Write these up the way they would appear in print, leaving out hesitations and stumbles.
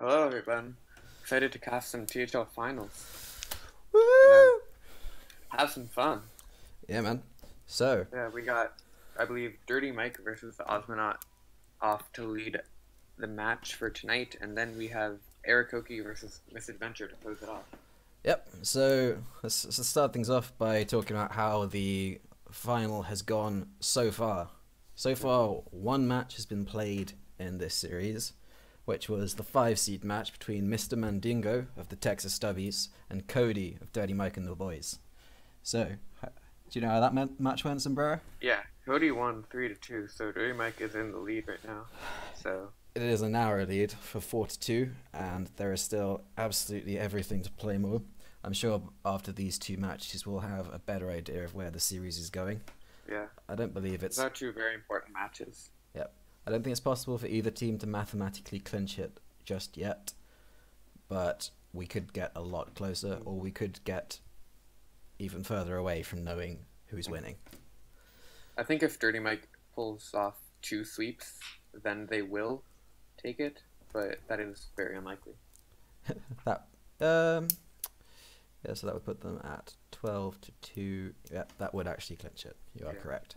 Hello, everyone. Excited to cast some THL finals. Gonna Woo! have some fun. Yeah, man. So, Yeah, we got, I believe, DurtyMike versus the Ozmanaut off to lead the match for tonight, and then we have Ericokey versus Misadventure to close it off. yep. So let's start things off by talking about how the final has gone so far. So far, one match has been played in this series, which was the 5 seed match between Mr. Mandingo of the Texas Stubbies and Cody of DurtyMike and the Boys. So, do you know how that match went, Sombrero? Yeah, Cody won 3-2, so DurtyMike is in the lead right now. So, It is a narrow lead for 4-2, and there is still absolutely everything to play more. I'm sure after these two matches we'll have a better idea of where the series is going. yeah, I don't believe those it's. are two very important matches. Yep. I don't think it's possible for either team to mathematically clinch it just yet, but we could get a lot closer, or we could get even further away from knowing who's winning. I think if DurtyMike pulls off two sweeps, then they will take it, but that is very unlikely. That yeah, so that would put them at 12-2. Yeah, that would actually clinch it. You are correct.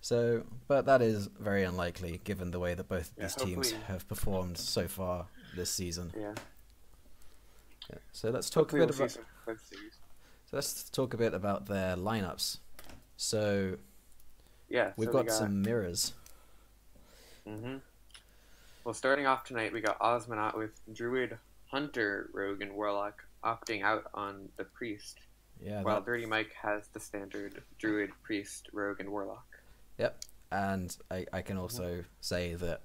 So, but that is very unlikely given the way that both these teams have performed so far this season. Yeah. Yeah. So let's talk a bit about. So let's talk a bit about their lineups. So yeah, we've got some mirrors. Well, starting off tonight, we got Ozmanaut with Druid, Hunter, Rogue, and Warlock opting out on the Priest. Yeah. While DurtyMike has the standard Druid, Priest, Rogue, and Warlock. Yep. And I can also say that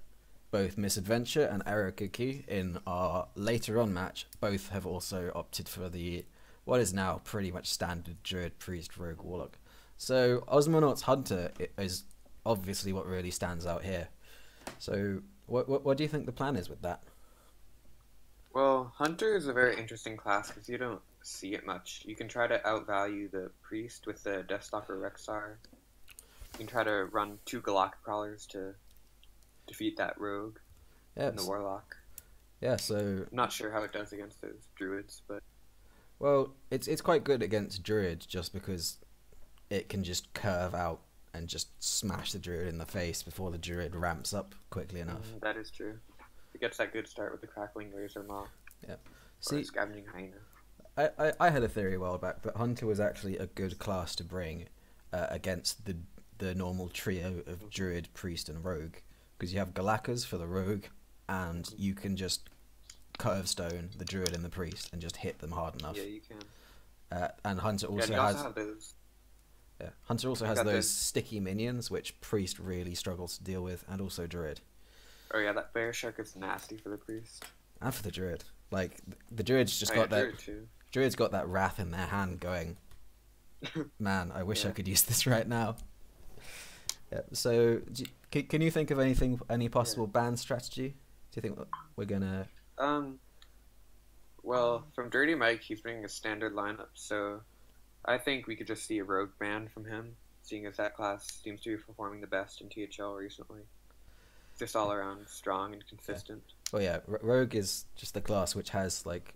both Misadventure and Ericokey in our later on match both have also opted for the what is now pretty much standard Druid, Priest, Rogue, Warlock. So Ozmanaut's Hunter is obviously what really stands out here. So what do you think the plan is with that? Well, Hunter is a very interesting class because you don't see it much. You can try to outvalue the Priest with the Deathstalker Rexar. You can try to run 2 Galactic Crawlers to defeat that Rogue and the Warlock. Yeah, so I'm not sure how it does against those Druids, but well, it's quite good against Druid just because it can just curve out and just smash the Druid in the face before the Druid ramps up quickly enough. That is true. It gets that good start with the Crackling Razor Maw. Yeah. See, Scavenging Hyena. I had a theory a while back, but Hunter was actually a good class to bring against the normal trio of Druid, Priest, and Rogue, because you have Galacas for the Rogue, and you can just curve stone the Druid and the Priest and just hit them hard enough. Yeah, you can. And Hunter also have those. Yeah, Hunter also has those sticky minions, which Priest really struggles to deal with, and also Druid. Oh yeah, that Bear Shark is nasty for the Priest. And for the Druid. Like, the Druid's just got that... Druid's got that wrath in their hand going, man, I wish I could use this right now. Yeah, so, can you think of any possible ban strategy? Do you think we're gonna... Well, from DurtyMike, he's bringing a standard lineup, so I think we could just see a Rogue ban from him, seeing as that class seems to be performing the best in THL recently. Just all around strong and consistent. Yeah. Well, yeah, Rogue is just the class which has, like,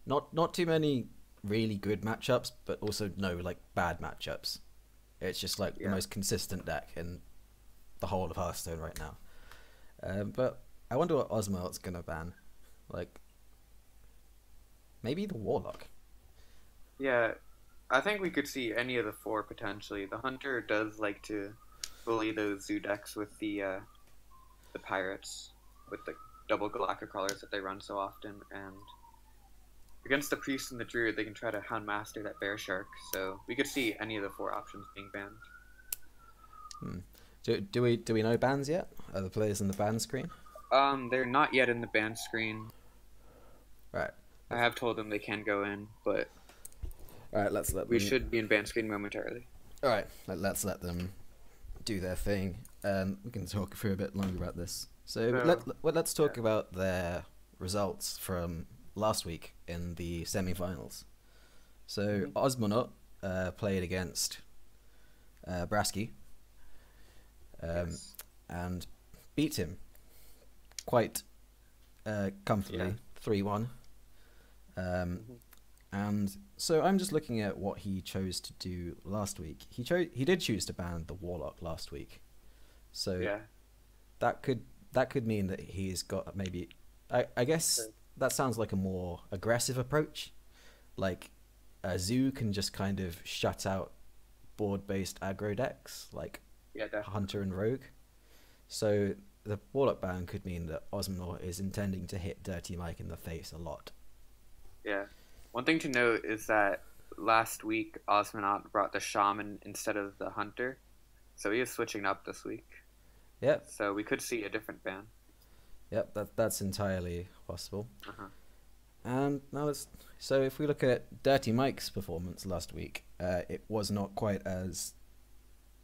not too many really good matchups, but also no, like, bad matchups. It's just, like, the most consistent deck in the whole of Hearthstone right now. But I wonder what Ozmanaut's gonna ban. Like, maybe the Warlock. Yeah, I think we could see any of the 4 potentially. The Hunter does like to bully those zoo decks with the Pirates, with the double Galactic Crawlers that they run so often, and against the Priest and the Druid, they can try to Hound Master that Bear Shark, so we could see any of the 4 options being banned. Do we know bans yet? Are the players in the ban screen? They're not yet in the ban screen. Right. I have told them they can go in, but alright, let's let them... We should be in ban screen momentarily. Alright, let's let them do their thing. We can talk for a bit longer about this. So let's talk about their results from last week in the semi-finals. So Ozmanaut played against Brasky and beat him quite comfortably, 3-1. Mhm. And so I'm just looking at what he chose to do last week. He did choose to ban the Warlock last week, so Yeah. that could mean that he's got maybe. I guess Good. that sounds like a more aggressive approach. Like a zoo can just kind of shut out board-based aggro decks like Yeah, definitely. Hunter and Rogue. So the Warlock ban could mean that Ozmanaut is intending to hit DurtyMike in the face a lot. Yeah. One thing to note is that last week Ozmanaut brought the Shaman instead of the Hunter, so he is switching up this week. Yep, So we could see a different ban. yep, that's entirely possible. Uh-huh. And now so if we look at DurtyMike's performance last week, it was not quite as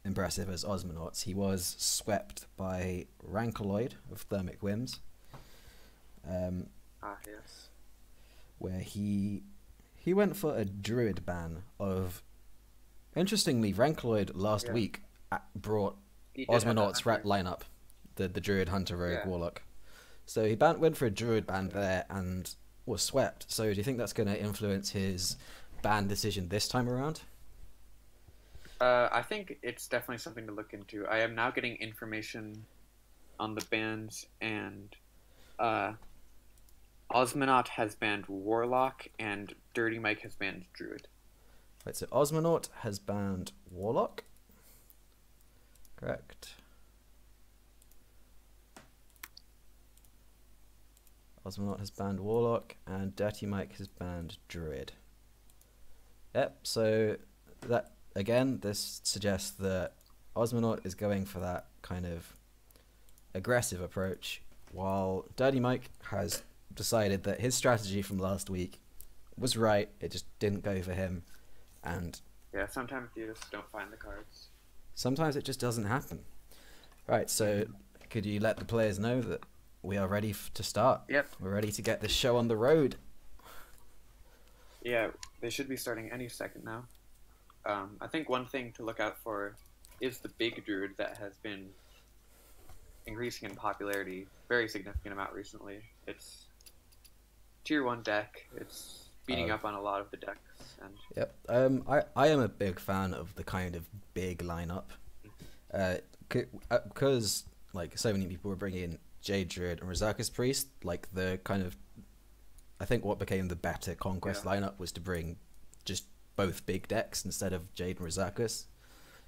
impressive as Ozmanaut's. He was swept by Rankaloid of Thermic Whims, Yes. where he went for a Druid ban of. Interestingly, Rankaloid last week brought He did have that Ozmanaut's rat Hunter. lineup, the Druid Hunter Rogue Yeah. Warlock. So he went for a Druid ban there and was swept. So do you think that's going to influence his ban decision this time around? I think it's definitely something to look into. I am now getting information on the bans, and Ozmanaut has banned Warlock, and DurtyMike has banned Druid. Right, so Ozmanaut has banned Warlock. Correct. Ozmanaut has banned Warlock, and DurtyMike has banned Druid. Yep, so that again, this suggests that Ozmanaut is going for that kind of aggressive approach, while DurtyMike has decided that his strategy from last week was right, it just didn't go for him, and Yeah, sometimes you just don't find the cards. sometimes it just doesn't happen. Right, so could you let the players know that we are ready to start? Yep. We're ready to get this show on the road. Yeah, they should be starting any second now. I think one thing to look out for is the big Druid that has been increasing in popularity very significant amount recently. It's tier 1 deck. It's beating up on a lot of the decks. And Yep. I am a big fan of the kind of big lineup, because like so many people were bringing in Jade Druid and Rezarkus Priest. Like the kind of, I think what became the better Conquest lineup was to bring just both big decks instead of Jade and Rezarkus.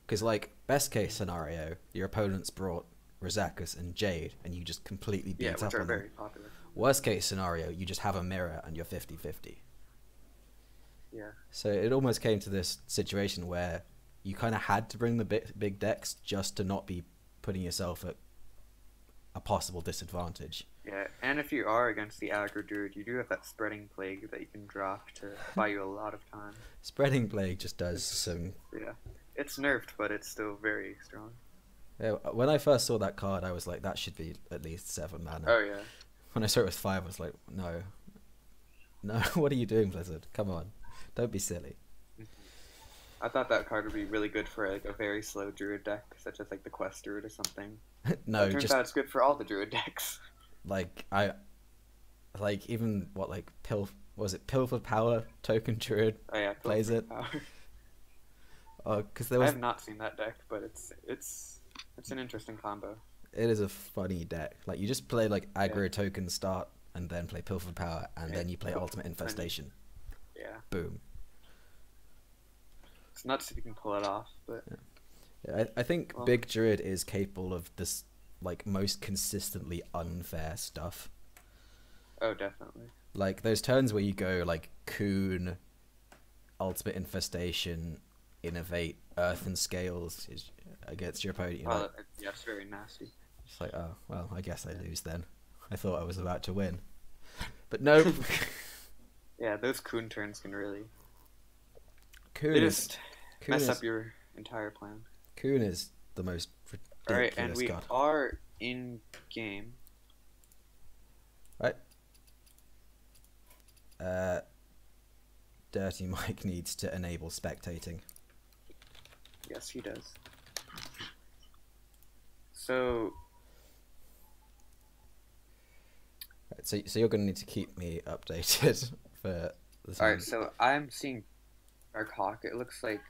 Because like best case scenario, your opponents brought Rezarkus and Jade, and you just completely beat which up are on very them. popular. Worst case scenario, you just have a mirror and you're 50-50. Yeah. So it almost came to this situation where you kind of had to bring the big decks just to not be putting yourself at a possible disadvantage. Yeah, and if you are against the aggro Druid, you do have that Spreading Plague that you can drop to buy you a lot of time. Spreading Plague just does some... Yeah. It's nerfed, but it's still very strong. Yeah, when I first saw that card, I was like, that should be at least 7 mana. Oh, yeah. When I saw it was 5, I was like, no. No, what are you doing, Blizzard? Come on. Don't be silly. I thought that card would be really good for like a very slow Druid deck, such as like the Quest Druid or something. No, it turns out it's good for all the Druid decks. Like, even, what, like, Pilfer Power Token Druid Oh yeah, plays it? Power. Oh, because there I was... have not seen that deck, but it's an interesting combo. It is a funny deck. Like, you just play, like, aggro token start, and then play Pilfer Power, and then you play Ultimate Infestation. Yeah. Boom. It's nuts if you can pull it off, but... Yeah, I think Big Druid is capable of this, like, most consistently unfair stuff. Oh, definitely. Like, those turns where you go, like, Coon, Ultimate Infestation, Innovate, Earth and Scales is against your opponent. Oh, yeah, it's very nasty. It's like, oh, well, I guess I lose then. I thought I was about to win. But nope. Yeah, those Coon turns can really... Coon They is... just mess up your entire plan. Coon is the most ridiculous Alright, and we card. are in game. Right. DurtyMike needs to enable spectating. Yes, he does. So, Right, so you're going to need to keep me updated for the time. Alright, so I'm seeing Dark Hawk. It looks like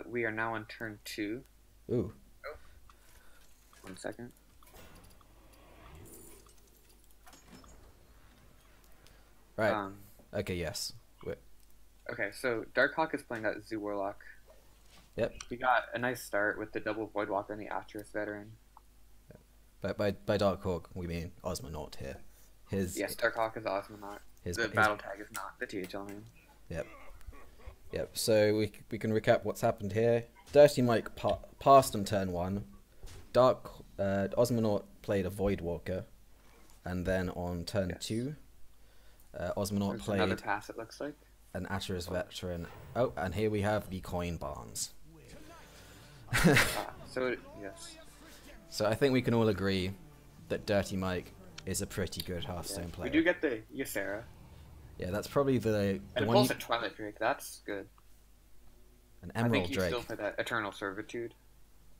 we are now on turn 2. Ooh. Oh. 1 second. Right. Okay, yes. Okay, so Dark Hawk is playing that Zoo Warlock. Yep. He got a nice start with the double Voidwalker and the Atris veteran. By Dark Hawk, we mean Ozmanaut here. Yes, Dark Hawk is Ozmanaut. The battle tag is not the THL name. Yep. Yep. So we can recap what's happened here. DurtyMike passed on turn 1. Ozmanaut played a Voidwalker, and then on turn 2, Ozmanaut played another pass. It looks like an Atris veteran. Oh, and here we have the coin barns. So yes. So I think we can all agree that DurtyMike is a pretty good Hearthstone player. We do get the Ysera. Yeah, that's probably the and one. Pulse at Twilight Drake. That's good. An Emerald I think Drake. Still for that Eternal Servitude.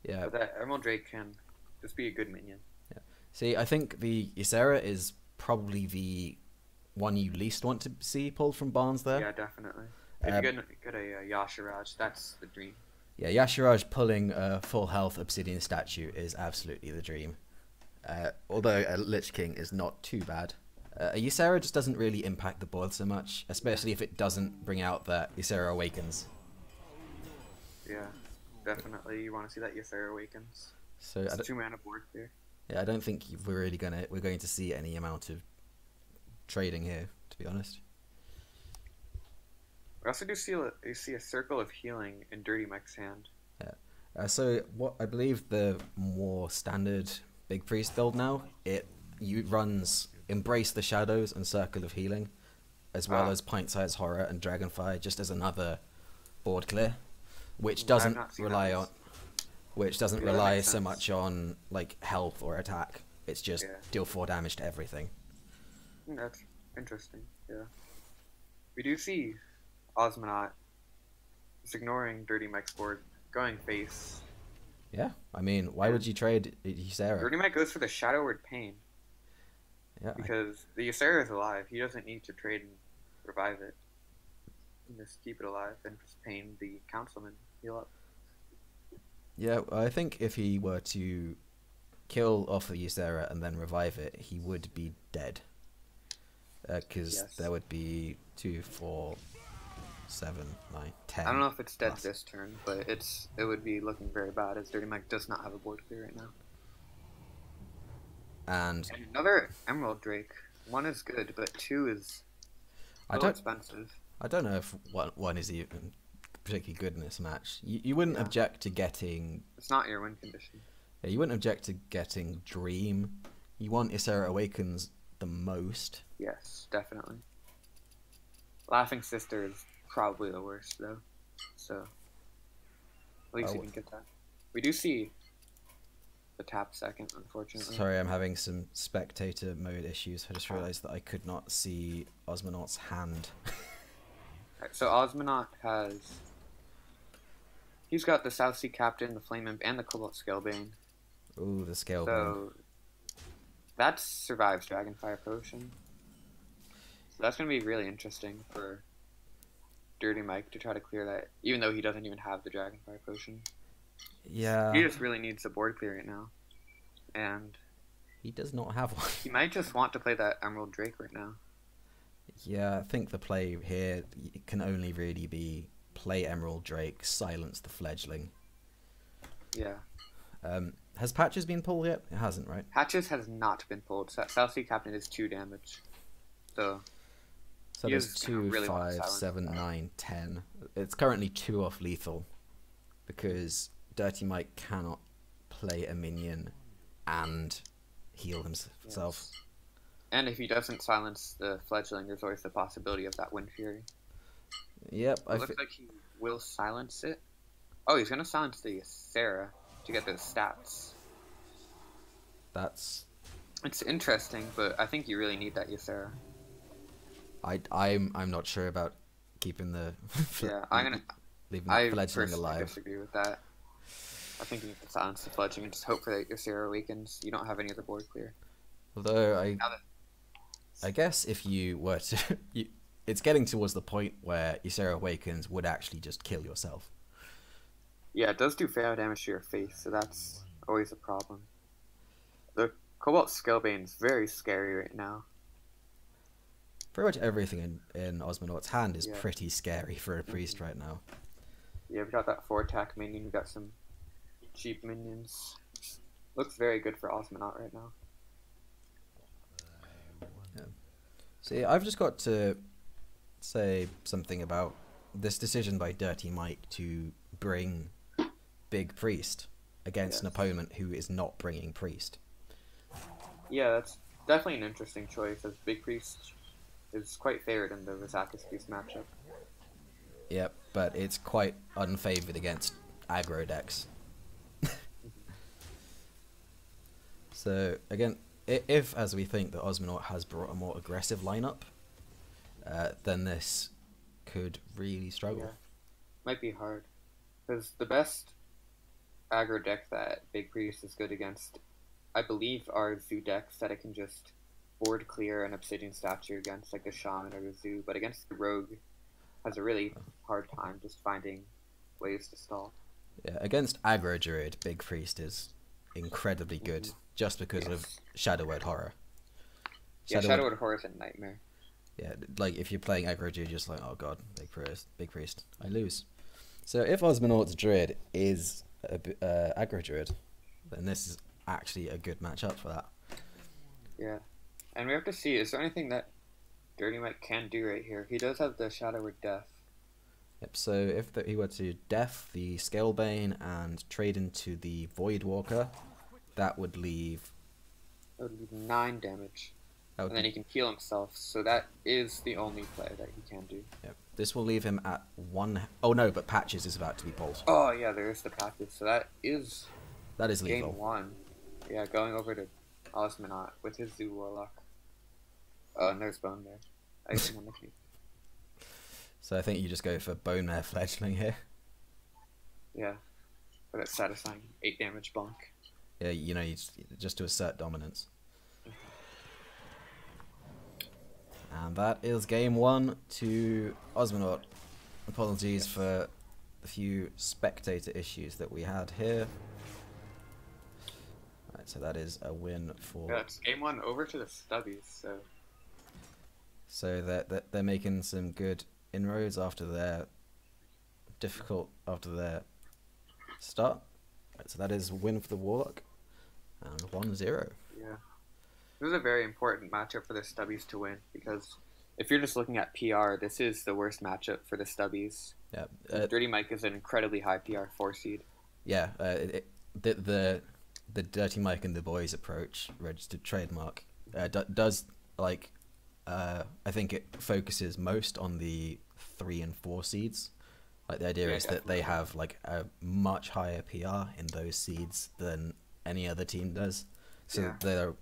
Yeah. But that Emerald Drake can just be a good minion. Yeah. See, I think the Ysera is probably the one you least want to see pulled from Barnes there. Yeah, definitely. If you get a Yashiraj, that's the dream. Yeah, Yashiraj pulling a full health Obsidian statue is absolutely the dream. Although a Lich King is not too bad. A Ysera just doesn't really impact the board so much, especially if it doesn't bring out that Ysera Awakens. Yeah, definitely. You want to see that Ysera Awakens. So it's 2 mana board clear. Yeah, I don't think we're going to see any amount of trading here, to be honest. We also do see a circle of healing in DurtyMike's hand. Yeah. So what I believe the more standard Big Priest build now, it runs Embrace the Shadows and Circle of Healing, as well as Pint-Sized Horror and Dragonfire, just as another board clear, which doesn't rely so much on like health or attack. It's just deal 4 damage to everything. That's interesting. Yeah. We do see Ozmanaut is ignoring DurtyMike's board, going face. Yeah, I mean, why would you trade Ysera? DurtyMike goes for the Shadow Word Pain. Yeah. Because the Ysera is alive. He doesn't need to trade and revive it. Just keep it alive and just pain the Councilman. Heal up. Yeah, I think if he were to kill off the Ysera and then revive it, he would be dead. Because there would be 2, 4, 7, 9, 10. I don't know if it's dead this turn, but it would be looking very bad as DurtyMike does not have a board clear right now. And another Emerald Drake. 1 is good, but 2 is expensive. I don't know if one is even particularly good in this match. You wouldn't object to getting... It's not your win condition. Yeah, you wouldn't object to getting Dream. You want Ysera Awakens the most. Yes, definitely. Laughing Sister is probably the worst, though. So, at least you can get that. We do see the tap second, unfortunately. Sorry, I'm having some spectator mode issues. I just realised that I could not see Ozmanaut's hand. Right, so Ozmanaut he's got the South Sea Captain, the Flame Imp, and the Cobalt Scalebane. Ooh, the Scalebane. So that survives Dragonfire Potion. So that's going to be really interesting for DurtyMike to try to clear that, even though he doesn't even have the Dragonfire Potion. Yeah. He just really needs the board clear right now. And he does not have one. He might just want to play that Emerald Drake right now. Yeah, I think the play here can only really be play Emerald Drake, silence the Fledgling. Yeah. Has Patches been pulled yet? It hasn't, right? Patches has not been pulled. South Sea Captain is 2 damage. So there's 2, 5, 7, 9, 10. It's currently 2 off lethal because DurtyMike cannot play a minion and heal himself. Yes. And if he doesn't silence the Fledgling, there's always the possibility of that Wind Fury. Yep. It looks like he will silence it. Oh, he's going to silence the Ysera to get those stats. It's interesting, but I think you really need that Ysera. I'm not sure about keeping the leaving the Fledgling alive. I disagree with that. I think you need to silence the Fledgling and just hope for that Ysera Awakens. You don't have any other board clear. Although Now that, I guess if you were to, it's getting towards the point where Ysera Awakens would actually just kill yourself. yeah, it does do fair damage to your face, so that's always a problem. The Cobalt Scalebane is very scary right now. Pretty much everything in Ozmanaut's hand is Yeah. pretty scary for a priest right now. Yeah, we got that 4-attack minion, we got some cheap minions. Looks very good for Ozmanaut right now. Yeah. See, I've just got to say something about this decision by DurtyMike to bring Big Priest against an opponent who is not bringing Priest. Yeah, that's definitely an interesting choice, as Big Priest is quite favored in the Rosakis Priest matchup. Yep, but it's quite unfavored against aggro decks. So, again, if, as we think, that Ozmanaut has brought a more aggressive lineup, then this could really struggle. Yeah. Might be hard. Because the best aggro deck that Big Priest is good against, I believe, are Zoo decks that it can just board clear an Obsidian Statue against, like the Shaman or the Zoo, but against the Rogue, has a really hard time just finding ways to stall. Yeah, against aggro Druid, Big Priest is incredibly good, just because of Shadow Word Horror. Shadow Word Horror is a nightmare. Yeah, like if you're playing aggro Druid, you're just like, oh god, Big Priest, I lose. So if Ozmanaut's Druid is aggro Druid, then this is actually a good matchup for that. Yeah, and we have to see, is there anything that DurtyMike can do right here? He does have the Shadow Word Death. Yep, so if he were to Death the Scalebane and trade into the Voidwalker, that would leave... That would leave 9 damage. And then he can heal himself, so that is the only play that he can do. Yep. This will leave him at 1... Oh no, but Patches is about to be pulled. Oh yeah, there is the Patches, so that is lethal. game 1. Yeah, going over to Ozmanaut with his Zoo Warlock. Oh, and there's Bone there. I didn't want to keep. So I think you just go for Bone Mare Fledgling here. Yeah, for that satisfying 8 damage bonk. Yeah, you know, just to assert dominance. And that is game 1 to Ozmanaut. Apologies for the few spectator issues that we had here. Right, so that is a win for... Yeah, it's game 1 over to the Stubbies, so... So they're making some good inroads after their start. Right, so that is a win for the Warlock. And 1-0. Yeah. This is a very important matchup for the Stubbies to win, because if you're just looking at PR, this is the worst matchup for the Stubbies. Yeah. DurtyMike is an incredibly high PR 4 seed. Yeah, the DurtyMike and the Boys approach, registered trademark, does, like, I think it focuses most on the 3 and 4 seeds. Like, the idea is that they have, like, a much higher PR in those seeds than any other team does. So they're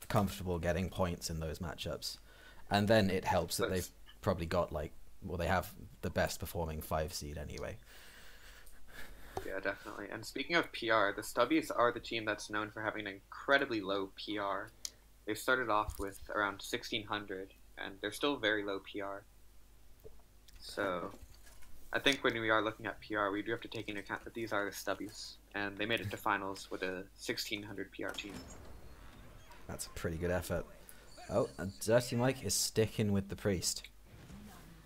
comfortable getting points in those matchups. And then it helps that they've probably got, like, well, they have the best performing 5 seed anyway. Yeah, definitely. And speaking of PR, the Stubbies are the team that's known for having an incredibly low PR. They started off with around 1,600, and they're still very low PR. So, I think when we are looking at PR, we do have to take into account that these are the Stubbies, and they made it to finals with a 1,600 PR team. That's a pretty good effort. Oh, and DurtyMike is sticking with the Priest.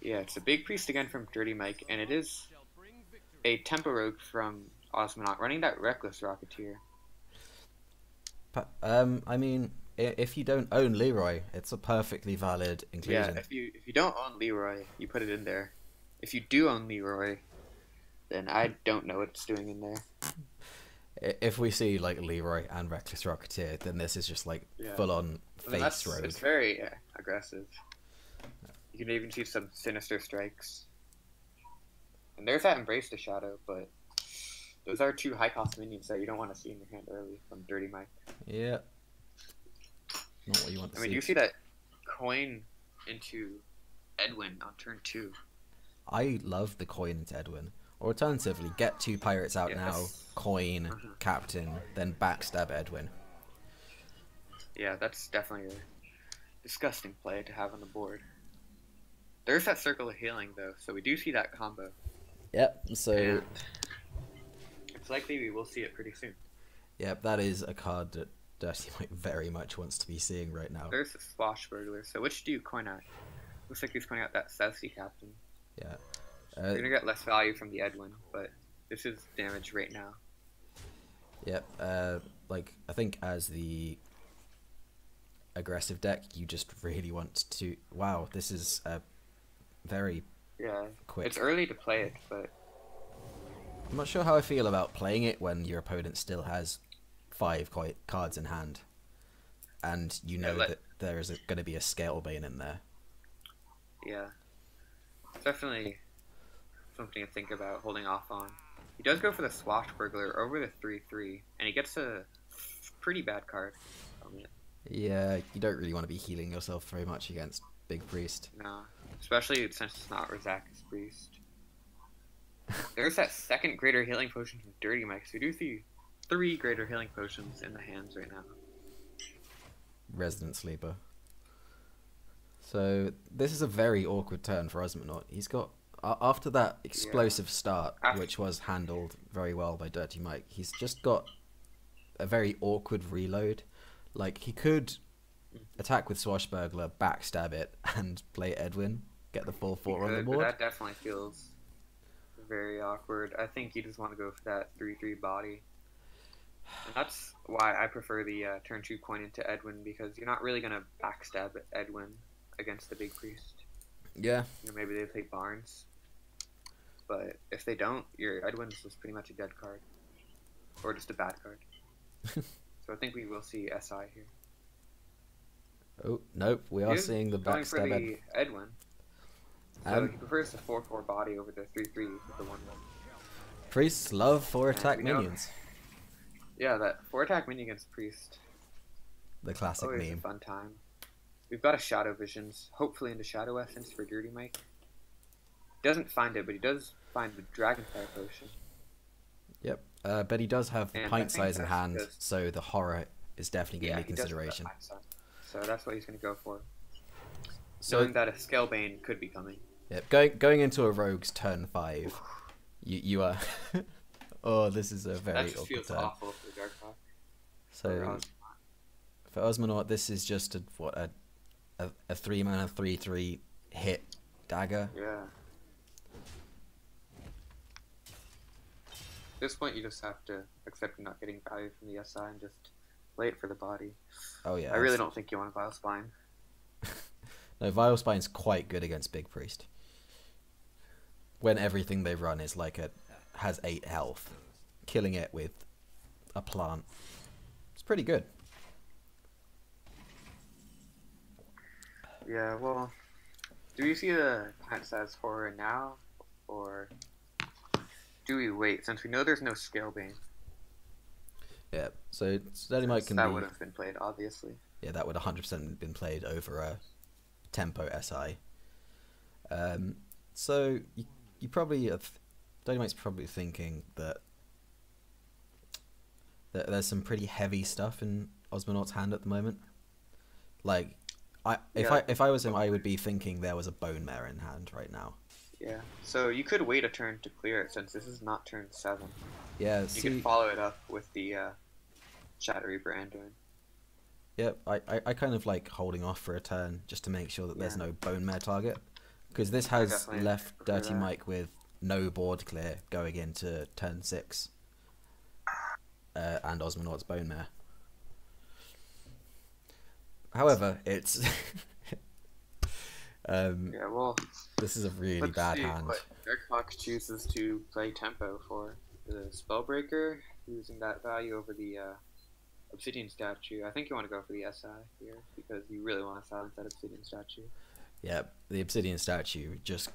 Yeah, it's a big Priest again from DurtyMike, and it is a Tempo Rogue from Ozmanaut running that Reckless Rocketeer. But, I mean, if you don't own Leroy, it's a perfectly valid inclusion. Yeah, if you don't own Leroy, you put it in there. If you do own Leroy, then I don't know what it's doing in there. If we see, like, Leroy and Reckless Rocketeer, then this is just, like, full-on face rogue. It's very aggressive. You can even see some Sinister Strikes. And there's that Embrace the Shadow, but those are 2 high-cost minions that you don't want to see in your hand early from DurtyMike. Yeah. Not what you want to see. I mean, you see that coin into Edwin on turn 2. I love the coin into Edwin. Or alternatively, get 2 pirates out now, coin, captain, then backstab Edwin. Yeah, that's definitely a disgusting play to have on the board. There's that Circle of Healing, though, so we do see that combo. Yep, so... And it's likely we will see it pretty soon. Yep, that is a card that DurtyMike very much wants to be seeing right now. There's the Swashbuckler, so which do you coin out? Looks like he's coining out that South Sea Captain. Yeah. You're gonna get less value from the Edwin, but this is damage right now. Yep, like, I think as the aggressive deck, you just really want to... Wow, this is a very quick... It's early to play it, but... I'm not sure how I feel about playing it when your opponent still has 5 cards in hand. And you know that there is going to be a Scalebane in there. Yeah. It's definitely something to think about holding off on. He does go for the Swashbuckler over the 3/3, and he gets a pretty bad card from it. Yeah, you don't really want to be healing yourself very much against Big Priest. No, especially since it's not Rizak's Priest. There's that second Greater Healing Potion from DurtyMike, so we do see 3 Greater Healing Potions in the hands right now. Resident Sleeper. So, this is a very awkward turn for Ozmanaut. He's got... After that explosive start, which was handled very well by DurtyMike, he's just got a very awkward reload. Like, he could attack with Swashbuckler, backstab it, and play Edwin, get the full 4 on the board. But that definitely feels very awkward. I think you just want to go for that 3/3 body. And that's why I prefer the turn 2 coin into Edwin, because you're not really going to backstab Edwin against the Big Priest. Yeah. You know, maybe they play Barnes. But if they don't, your Edwin's just pretty much a dead card. Or just a bad card. So I think we will see SI here. Oh, nope. We are seeing the backstab for the Edwin. So he prefers the 4/4 body over the 3/3 with the 1/1. Priests love 4-attack minions. Yeah, that 4-attack minion against Priest. The classic meme. A fun time. We've got a Shadow Visions, hopefully into Shadow Essence for DurtyMike. Doesn't find it, but he does find the Dragonfire Potion. Yep, but he does have Pint Size in hand, so the horror is definitely going to be consideration. So that's what he's going to go for. So, knowing that a Scalebane could be coming. Yep, going into a Rogue's turn 5, you are... Oh, this is a very awkward feels turn. Awful for the Dark Hawk. So, for Ozmanaut, this is just a 3-mana 3/3 hit dagger. Yeah. At this point, you just have to accept not getting value from the SI and just wait for the body. Oh yeah. I really don't think you want a Vile Spine. No, Vile Spine's quite good against Big Priest. When everything they run is like has 8 health, killing it with a plant. It's pretty good. Yeah, well, do we see the plant size horror now, or do we wait, since we know there's no Scalebane? Yeah, so DurtyMike can that would have been played, obviously. Yeah, that would 100% been played over a tempo SI. So you probably DurtyMike's probably thinking that there's some pretty heavy stuff in Ozmanaut's hand at the moment. Like, if I was him, I would be thinking there was a Bone Mare in hand right now. Yeah, so you could wait a turn to clear it, since this is not turn 7. Yeah, you can follow it up with the Shadow Reaper Anduin. Yep, I kind of like holding off for a turn just to make sure that there's no Bone Mare target, because this has left DurtyMike with no board clear going into turn 6, and Ozmanaut's Bone Mare. However, it's yeah, well, this is a really bad hand. What Ericokey chooses to play tempo for the Spellbreaker, using that value over the Obsidian Statue. I think you want to go for the SI here, because you really want to silence that Obsidian Statue. Yeah, the Obsidian Statue just...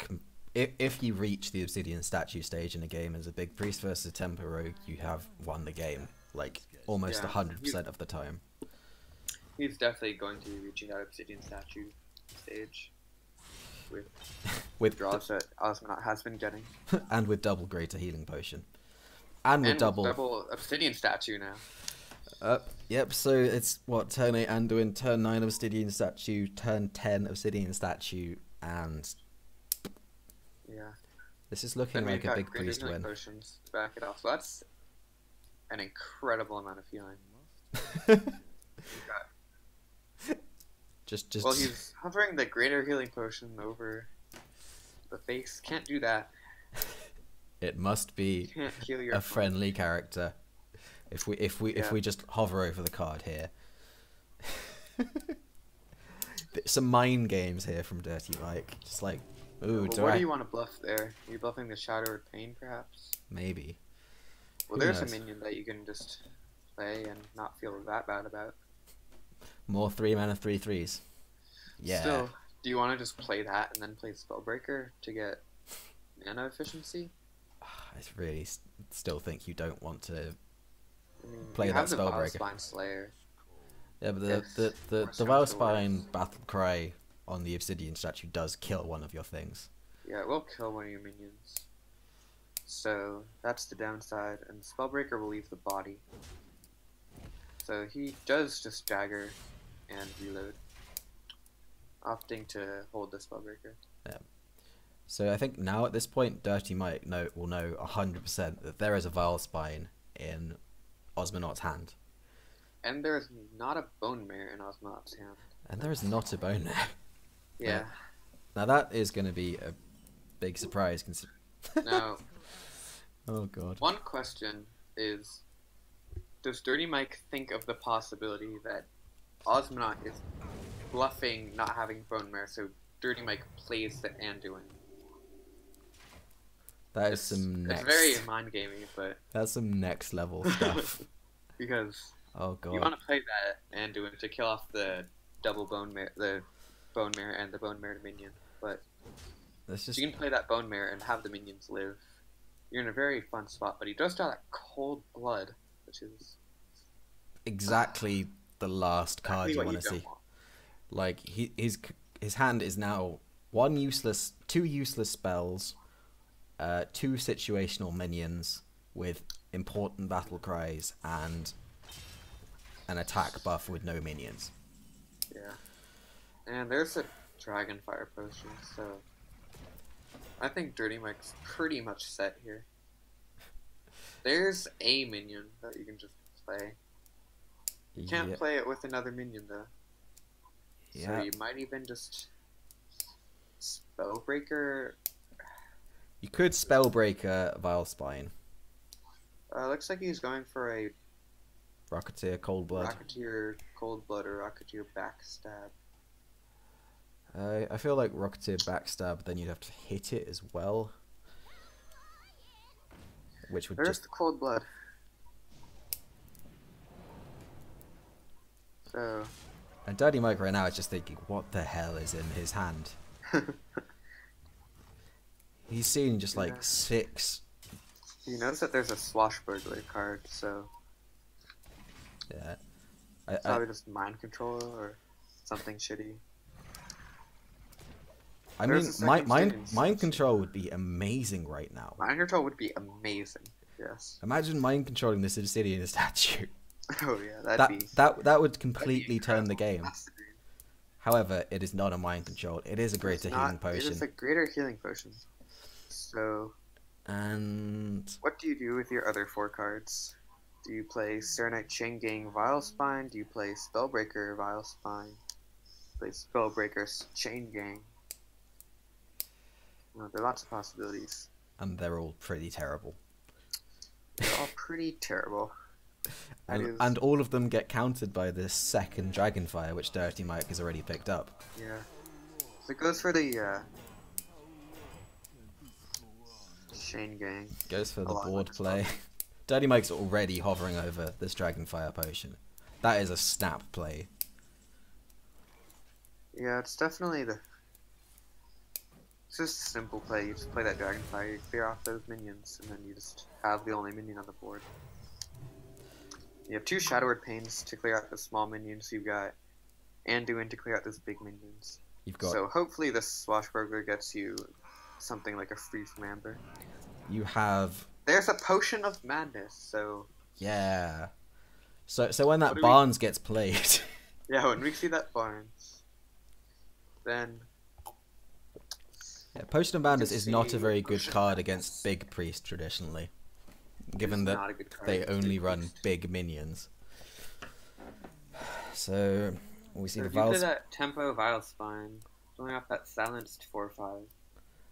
If you reach the Obsidian Statue stage in a game as a Big Priest versus a Tempo Rogue, you have won the game, like, almost 100% of the time. He's definitely going to be reaching that Obsidian Statue stage with draws that Ozmanaut has been getting. And with double Greater Healing Potion. And with double Obsidian Statue now. Yep, so it's what, turn 8 Anduin, turn 9 Obsidian Statue, turn 10 Obsidian Statue, and Yeah. this is looking Then we've like a got big greater priest healing win. potions to back it off. So that's an incredible amount of healing. just Well, he's hovering the greater healing potion over the face. Can't do that. It must be Can't heal your a opponent. friendly character. If we just hover over the card here. Some mind games here from DurtyMike. Just like, ooh, Well, what do you want to bluff there? Are you bluffing the Shattered Pain, perhaps? Maybe. Well, Who there's knows? a minion that you can just play and not feel that bad about. More 3-mana 3/3s. Yeah. Still, do you want to just play that and then play Spellbreaker to get mana efficiency? I really still think you don't want to I mean, play you that have the Spellbreaker. Vilespine Slayer. Yeah, but Yes, the worse comes to Vilespine worse. battle cry on the Obsidian statue does kill one of your things. Yeah, it will kill one of your minions. So that's the downside, and Spellbreaker will leave the body. So he does just Jagger and reload, opting to hold the Spellbreaker. So I think now at this point, DurtyMike will know 100% that there is a Vilespine in Ozmanaut's hand. And there's not a Bone Mare in Ozmanaut's hand. And there is not a bone there. Yeah. Now that is going to be a big surprise. Now, Oh god. one question is, does DurtyMike think of the possibility that Ozmanaut is bluffing not having Bone Mare, so DurtyMike plays the Anduin? That is some next. It's very mind gamey, but That's some next level stuff. because Oh god. you want to play that Anduin to kill off the double Bone Mare, the Bone Mare and the Bone Mare minion, but That's just you can play that Bone Mare and have the minions live. You're in a very fun spot, but he does draw that Cold Blood, which is exactly the last card exactly you what want to don't see. want. Like his hand is now two useless spells, 2 situational minions with important battle cries, and an attack buff with no minions. Yeah. And there's a Dragonfire potion, so I think DurtyMike's pretty much set here. There's a minion that you can just play. You can't Yeah. play it with another minion though. So Yeah. you might even just Spellbreaker. You could Spellbreaker Vilespine, Looks like he's going for a Rocketeer Coldblood. Rocketeer Cold Blood or Rocketeer Backstab. I feel like Rocketeer Backstab, then you'd have to hit it as well. Which would There's just... the Cold Blood. So And DurtyMike right now is just thinking, what the hell is in his hand? He's seen just like Yeah. 6. you notice that there's a Swashbuckler card, so Yeah. it's probably just Mind Control or something shitty. I There's mean, a second mind stage. control would be amazing right now. Mind Control would be amazing. Yes. Imagine mind controlling this Obsidian statue. Oh yeah, that'd be That would that'd be completely turn the incredible. game. That's the dream. However, it is not a mind control. It is a greater It's healing not- potion. It is a greater healing potion. So, And what do you do with your other 4 cards? Do you play Serenite Chain Gang Vilespine? Do you play Spellbreaker Vilespine? Play Spellbreaker Chain Gang? Well, there are lots of possibilities. they're all pretty terrible. They're all pretty terrible. That is- And all of them get countered by this second Dragonfire, which DurtyMike has already picked up. Yeah. So it goes for the Chain Gang. Goes for the A lot board like play. DurtyMike's already hovering over this Dragonfire potion. That is a snap play. Yeah, it's definitely the. It's just a simple play. You just play that Dragonfire, you clear off those minions, and then you just have the only minion on the board. You have 2 Shadowed Pains to clear out the small minions. You've got Anduin to clear out those big minions. You've got So hopefully this Swashbuckler gets you something like a Free from Amber. you have There's a Potion of Madness, so yeah. So when that What do Barnes gets played, Yeah, when we see that Barnes, then yeah, Potion of Madness can is not a see very good Potion of card Madness. against big priest traditionally, It's given that not a good card they against only Big run Priest. big minions. So we see So the if you play Vials. that Tempo Vile Spine, going off that silenced 4/5,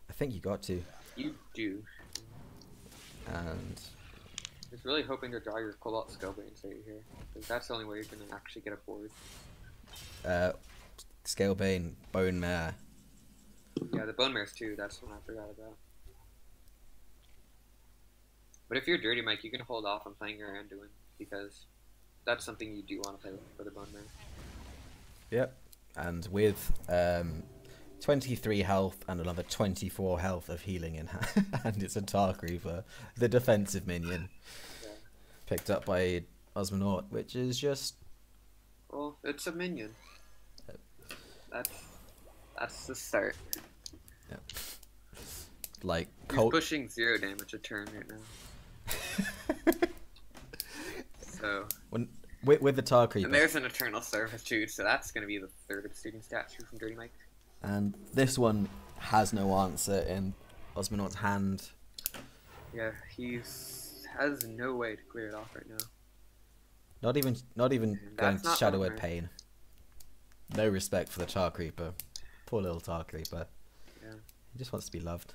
I think you got to, you do. and Just really hoping to draw your Cobalt Scalebanes right here, because that's the only way you're gonna actually get a board. Scalebane, Bone Mare. Yeah, the Bone Mares too. That's the one I forgot about. But if you're Dirty Mike, you can hold off on playing your Anduin, because that's something you do want to play with for the Bone Mare. Yep, and with 23 health and another 24 health of healing in hand, and it's a Dark Reaver, the defensive minion, Yeah. picked up by Ozmanaut, which is just Well, it's a minion. That's the start. like He's cold. pushing 0 damage a turn right now. So, With the Dark and Reaver, there's an Eternal Servitude, so that's going to be the third obsidian statue from Dirty Mike. and this one has no answer in Ozmanaut's hand. Yeah, has no way to clear it off right now. Not even going That's to not Shadow Bone Word Mare. Pain. No respect for the Dark Reaper. Poor little Dark Reaper. Yeah. He just wants to be loved.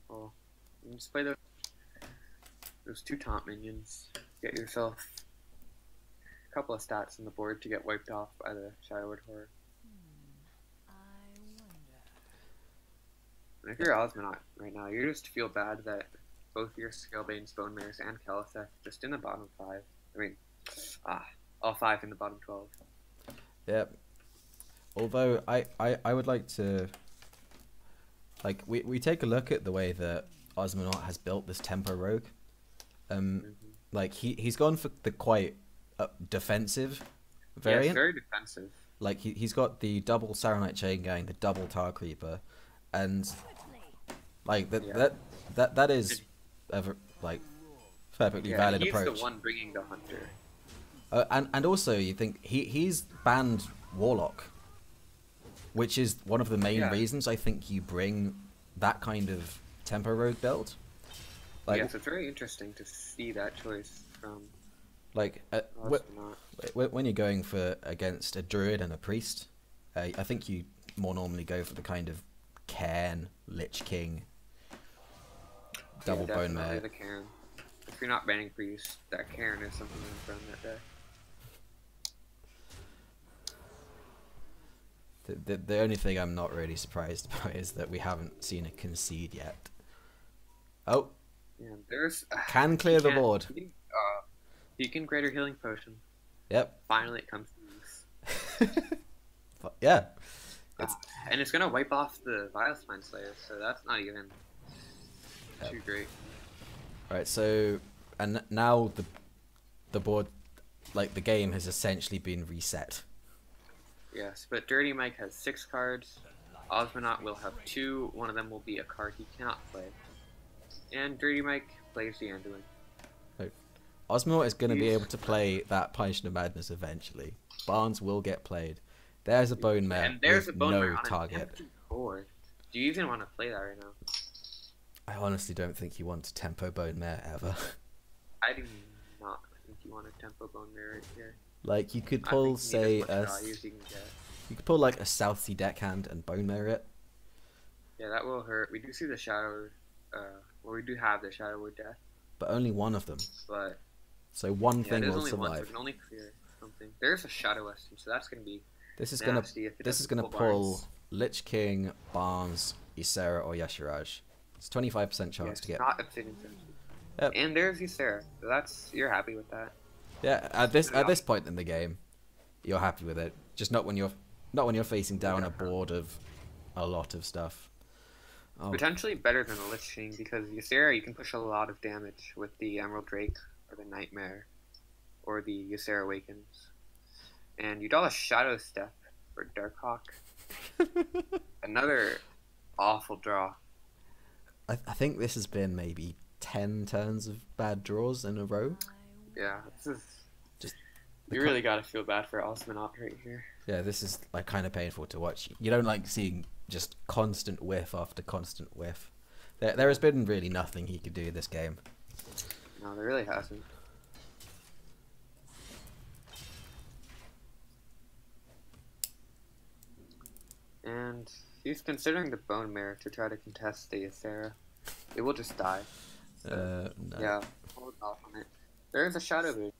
Well, you can just play those 2 taunt minions. Get yourself a couple of stats on the board to get wiped off by the Shadow Word Horror. And if you're Ozmanaut right now, you just feel bad that both your Scalebanes, Bone Mares, and Caliseth just in the bottom 5. I mean, all 5 in the bottom 12. Yep. Although I would like to, like, we take a look at the way that Ozmanaut has built this tempo rogue. Like he's gone for the quite defensive variant. Yeah, it's very defensive. Like he's got the double Saronite Chain Gang, the double Tar Creeper, and like that is like perfectly valid he's approach. the one bringing the hunter. And also you think he's banned Warlock, which is one of the main reasons I think you bring that kind of tempo rogue build. Like, yes, it's very interesting to see that choice from like when you're going for against a druid and a priest, I think you more normally go for the kind of Cairn, Lich King, double Bone Mare. The Cairn. If you're not banning priest, that Cairn is something to run that day. The only thing I'm not really surprised about is that we haven't seen a concede yet. Oh, Yeah, there's can clear the board. Beacon Greater Healing Potion. Yep. Finally, it comes to use. Yeah. And it's gonna wipe off the Vile Spine Slayer, so that's not even too great. Right. So, and now the board, like the game, has essentially been reset. Yes, but Dirty Mike has 6 cards. Ozmanaut will have 2. One of them will be a card he cannot play. And Dirty Mike plays the Anduin. Ozmanaut is going to be able to play that Potion of Madness eventually. Barnes will get played. There's a Bone Mare And there's with a Bone no Mare on target. an empty board. Do you even want to play that right now? I honestly don't think you want a tempo Bone Mare ever. I do not think you want a Tempo Bone Mare right here. Like you could I pull, think you need say, as much value as you can get. you could pull like a South Sea Deckhand and Bone Mare it. Yeah, that will hurt. We do see the Shadow, we do have the Shadow Word Death, But only one of them. but So one yeah, thing there's will only one, so we survive. can only clear something. There's a Shadow Essence, so that's gonna be This is gonna nasty if it this is doesn't gonna pull Lich King, Barnes, Ysera, or Yashiraj. It's 25% chance to get. not Obsidian Sense. Yep. And there's Ysera, so you're happy with that. Yeah, at this point in the game, you're happy with it. Just not when you're facing down a board of a lot of stuff. Oh. Potentially better than the Lich King, because Ysera you can push a lot of damage with the Emerald Drake, or the Nightmare, or the Ysera Awakens. And you draw a Shadow Step for Darkhawk. Another awful draw. I think this has been maybe 10 turns of bad draws in a row. Yeah, this is. Just You really gotta feel bad for Ozmanaut right here. Yeah, this is like kind of painful to watch. You don't like seeing just constant whiff after constant whiff. There has been really nothing he could do this game. No, there really hasn't. And he's considering the Bone Mare to try to contest the Ysera. It will just die. No. Yeah, hold off on it. There is a Shadow Vision.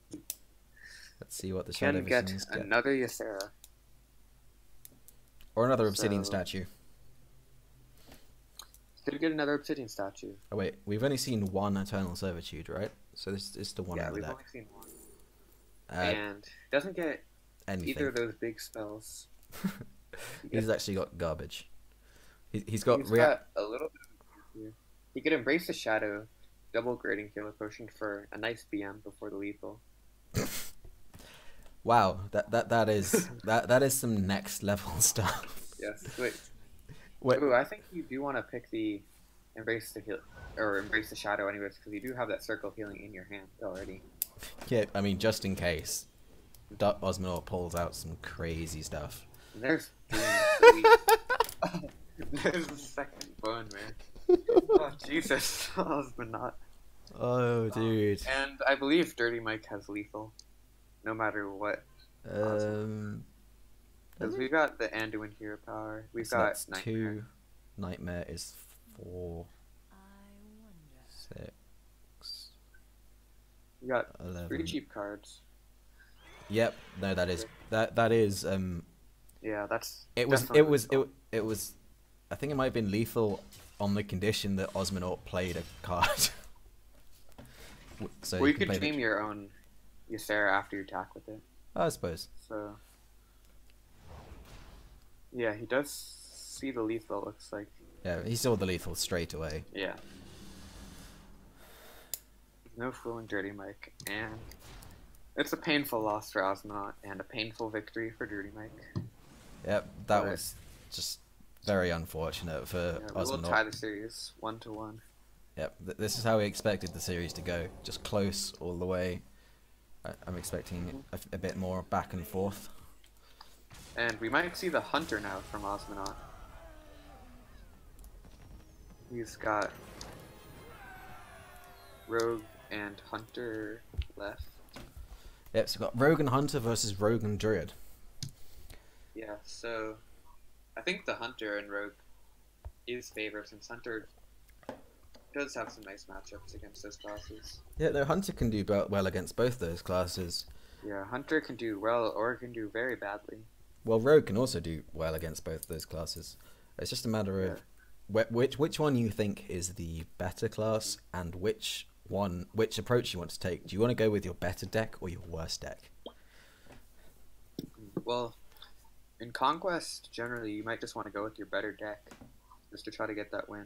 Let's see what the Shadow Can get Visions get. another Ysera. Or another Obsidian statue. Could get another Obsidian statue. Oh wait, we've only seen one Eternal Servitude, right? So this is the one Yeah, on the we've deck. only seen one. And doesn't get anything. either of those big spells. He's actually got garbage. He's got a little bit of. He could embrace the shadow, double grading healer potion for a nice BM before the lethal. Wow, that is some next level stuff. Yes. Wait. Wait. Ooh, I think you do want to pick the embrace the shadow anyways, because you do have that circle of healing in your hand already. Yeah, I mean, just in case Ozmanaut pulls out some crazy stuff. There's there's the second bone, man. Oh Jesus, Ozmanaut. Oh, dude. And I believe DurtyMike has lethal, no matter what. Because we got the Anduin hero power. We've so got that's Nightmare. 2. Nightmare is 4. 6. We got 11. 3 cheap cards. Yep. No, that is. Yeah, that's. It was. I think it might have been lethal on the condition that Ozmanaut played a card. So well, you could dream your own Ysera after you attack with it. I suppose. So. Yeah, he does see the lethal, looks like. Yeah, he saw the lethal straight away. Yeah. No fooling DurtyMike, and it's a painful loss for Ozmanaut and a painful victory for DurtyMike. Yep, that was just very unfortunate for yeah, Ozmanaut. We'll tie the series 1-1. Yep, this is how we expected the series to go, just close all the way. I'm expecting a bit more back and forth. And we might see the Hunter now from Ozmanaut. He's got Rogue and Hunter left. Yep, so we've got Rogue and Hunter versus Rogue and Druid. Yeah, so I think the Hunter and Rogue is favored since Hunter does have some nice matchups against those classes. Yeah, no, Hunter can do well against both those classes. Yeah, Hunter can do well or can do very badly. Well, Rogue can also do well against both those classes. It's just a matter of which one you think is the better class and which approach you want to take. Do you want to go with your better deck or your worst deck? Well, in Conquest, generally, you might just want to go with your better deck just to try to get that win.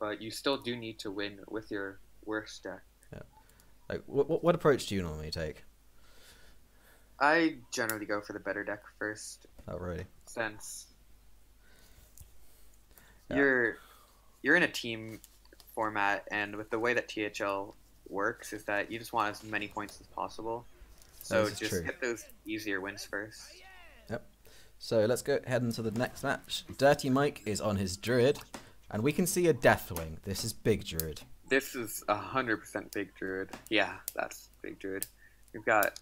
But you still do need to win with your worst deck. Yeah. Like, what approach do you normally take? I generally go for the better deck first. Oh, really? Since you're in a team format, and with the way that THL works is that you just want as many points as possible. So just get those easier wins first. Yep. So let's go ahead into the next match. DurtyMike is on his Druid, and we can see a Deathwing. This is Big Druid. This is 100% Big Druid. Yeah, that's Big Druid. We've got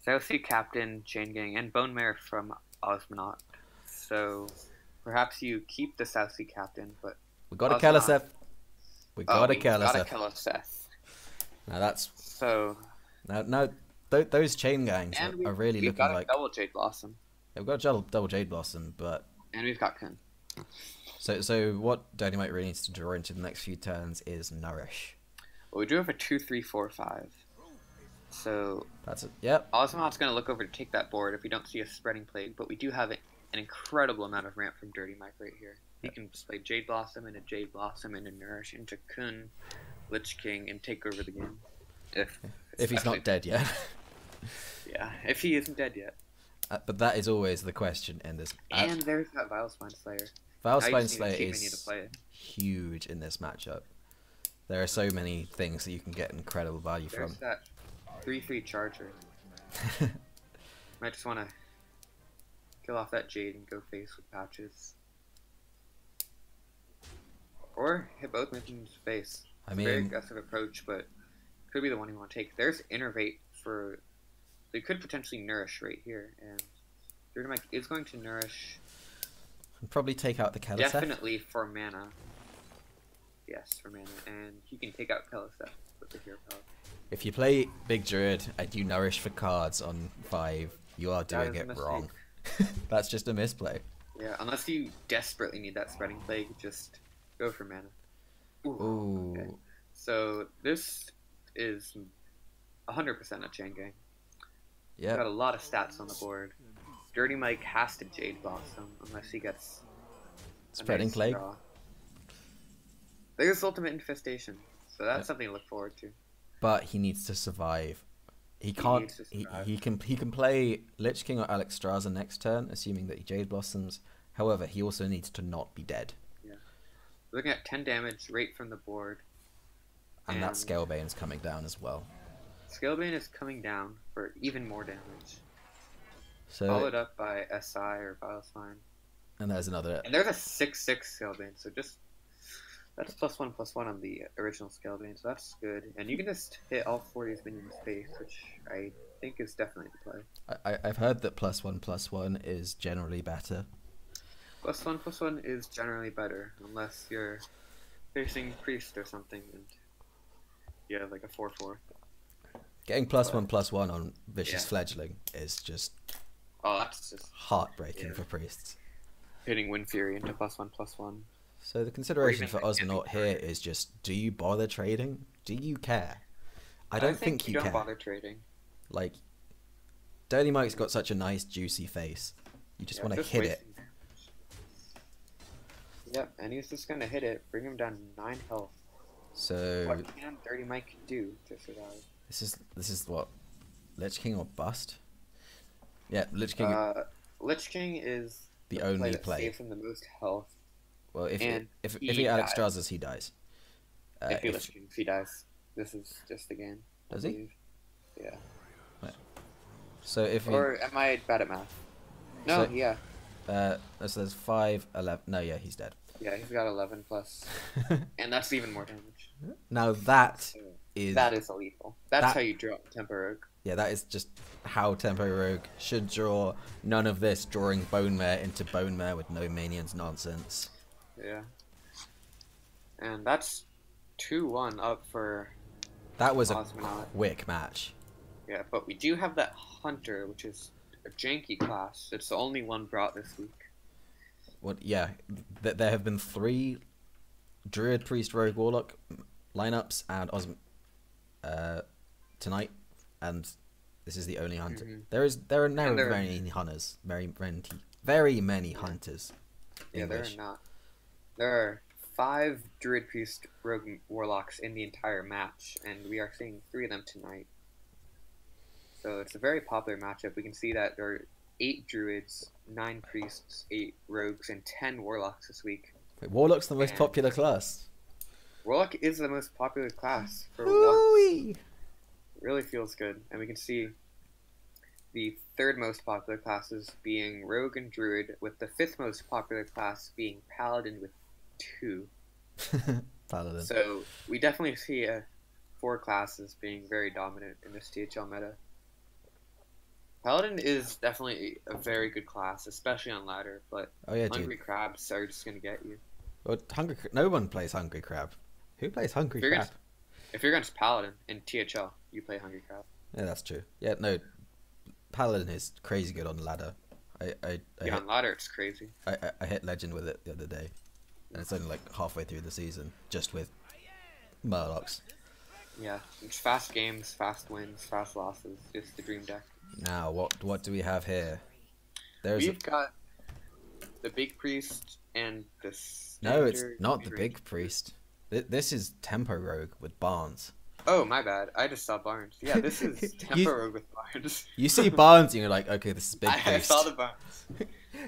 South Sea Captain, Chain Gang, and Bone Mare from Ozmanaut. So perhaps you keep the South Sea Captain, but we got a Keleseth. We got a Keleseth. Now that's so. Now those Chain Gangs are really looking like. We've got a double Jade Blossom. Yeah, we've got a double Jade Blossom, but. And we've got Kun. So what DurtyMike really needs to draw into the next few turns is Nourish. Well, we do have a 2-3-4-5. So that's it. Yep. Ozmanaut's going to look over to take that board if we don't see a Spreading Plague, but we do have an incredible amount of ramp from DurtyMike right here. He can play Jade Blossom into Jade Blossom into Nourish into Kun, Lich King, and take over the game. If he's not dead yet. Yeah, if he isn't dead yet. But that is always the question in this. And there's that Vilespine Slayer. Vilespine Slayer is huge in this matchup. There are so many things that you can get incredible value There's from. that 3/3 charger. Might just want to kill off that Jade and go face with patches. Or hit both minions face. I It's a very mean, aggressive approach, but could be the one you want to take. There's Innervate for... They could potentially Nourish right here, and DurtyMike is going to Nourish... and probably take out the Keliseth. Definitely for mana. Yes, for mana. And he can take out Keliseth with the hero power. If you play Big Druid and you Nourish for cards on 5, you are doing That is a it mistake. wrong. That's just a misplay. Yeah, unless you desperately need that Spreading Plague, just go for mana. Ooh. Okay. So this is 100% a chain gang. Yeah. Got a lot of stats on the board. DurtyMike has to Jade Blossom unless he gets a Spreading nice Plague. draw. There's Ultimate Infestation, so that's Yep. something to look forward to. But he needs to survive. He can't. needs to survive. He can play Lich King or Alexstrasza next turn, assuming that he Jade Blossoms. However, he also needs to not be dead. Looking at 10 damage right from the board. And that Scalebane's coming down as well. Scalebane is coming down for even more damage. So Followed up by SI or Bilesmine. and there's another. And there's a 6/6 Scalebane, so just... That's +1/+1 on the original Scalebane, so that's good. And you can just hit all 4 of these minions face, which I think is definitely the play. I've heard that +1/+1 is generally better. +1/+1 is generally better, unless you're facing Priest or something, and you have like a 4/4. Getting +1/+1 on Vicious Yeah. Fledgling is just Oh, that's just heartbreaking Yeah. for priests. hitting Wind Fury into +1/+1. So the consideration even for like Ozmanaut getting here is just: do you bother trading? Do you care? I don't think you don't care. bother trading. Like, DurtyMike's got such a nice juicy face. You just want to just hit it. wasting damage. Yep, and he's just gonna hit it, bring him down to 9 health. So What can DurtyMike do to survive? this is what, Lich King or bust? Yeah, Lich King. Lich King is The play only that play. saves him the most health. Well, if and he he Alexstrasza's, he dies. If he Lich Kings, he dies. This is just the game. I Does he? believe. Yeah. So if he, Or am I bad at math? No, So- yeah. so there's 5, 11. No, yeah, he's dead. Yeah, he's got 11 plus. And that's even more damage. Now that So is that is lethal. That's that- how you draw Tempo Rogue. yeah, that is just how Tempo Rogue should draw. None of this drawing Bone Mare into Bone Mare with no minions nonsense. Yeah. And that's 2-1 up for That was a Ozmanaut. quick match. Yeah, but we do have that Hunter, which is a janky class. It's the only one brought this week. What? Yeah, there have been 3 Druid, Priest, Rogue, Warlock lineups and tonight, and this is the only hunter. Mhm. There are now And there- very many hunters, very many hunters. Yeah, there English. are not. There are 5 Druid, Priest, Rogue, and Warlocks in the entire match, and we are seeing 3 of them tonight. So it's a very popular matchup. We can see that there are 8 Druids, 9 Priests, 8 Rogues, and 10 Warlocks this week. Wait, Warlock's the most And- popular class. Warlock is the most popular class for once. Ooh-wee. It really feels good. And we can see the 3rd most popular classes being Rogue and Druid, with the 5th most popular class being Paladin with 2. Paladin. So we definitely see 4 classes being very dominant in this THL meta. Paladin is definitely a very good class, especially on ladder, but Oh yeah, dude. Hungry Crabs are just going to get you. Well, no one plays Hungry Crab. Who plays Hungry If you're Crab? If you're against Paladin in THL, you play Hungry Crab. Yeah, that's true. Yeah, no, Paladin is crazy good on ladder. I Yeah, on ladder, it's crazy. I hit legend with it the other day, and it's only like halfway through the season, just with Murlocs. Yeah, it's fast games, fast wins, fast losses, just the dream deck. Now, what do we have here? There's We've got the Big Priest and the no, it's standard not the mid-range. Big Priest. This is Tempo Rogue with Barnes. Oh, my bad. I just saw Barnes. Yeah, this is Tempo Rogue with Barnes. You see Barnes, and you're like, okay, this is Big I Priest. saw the Barnes.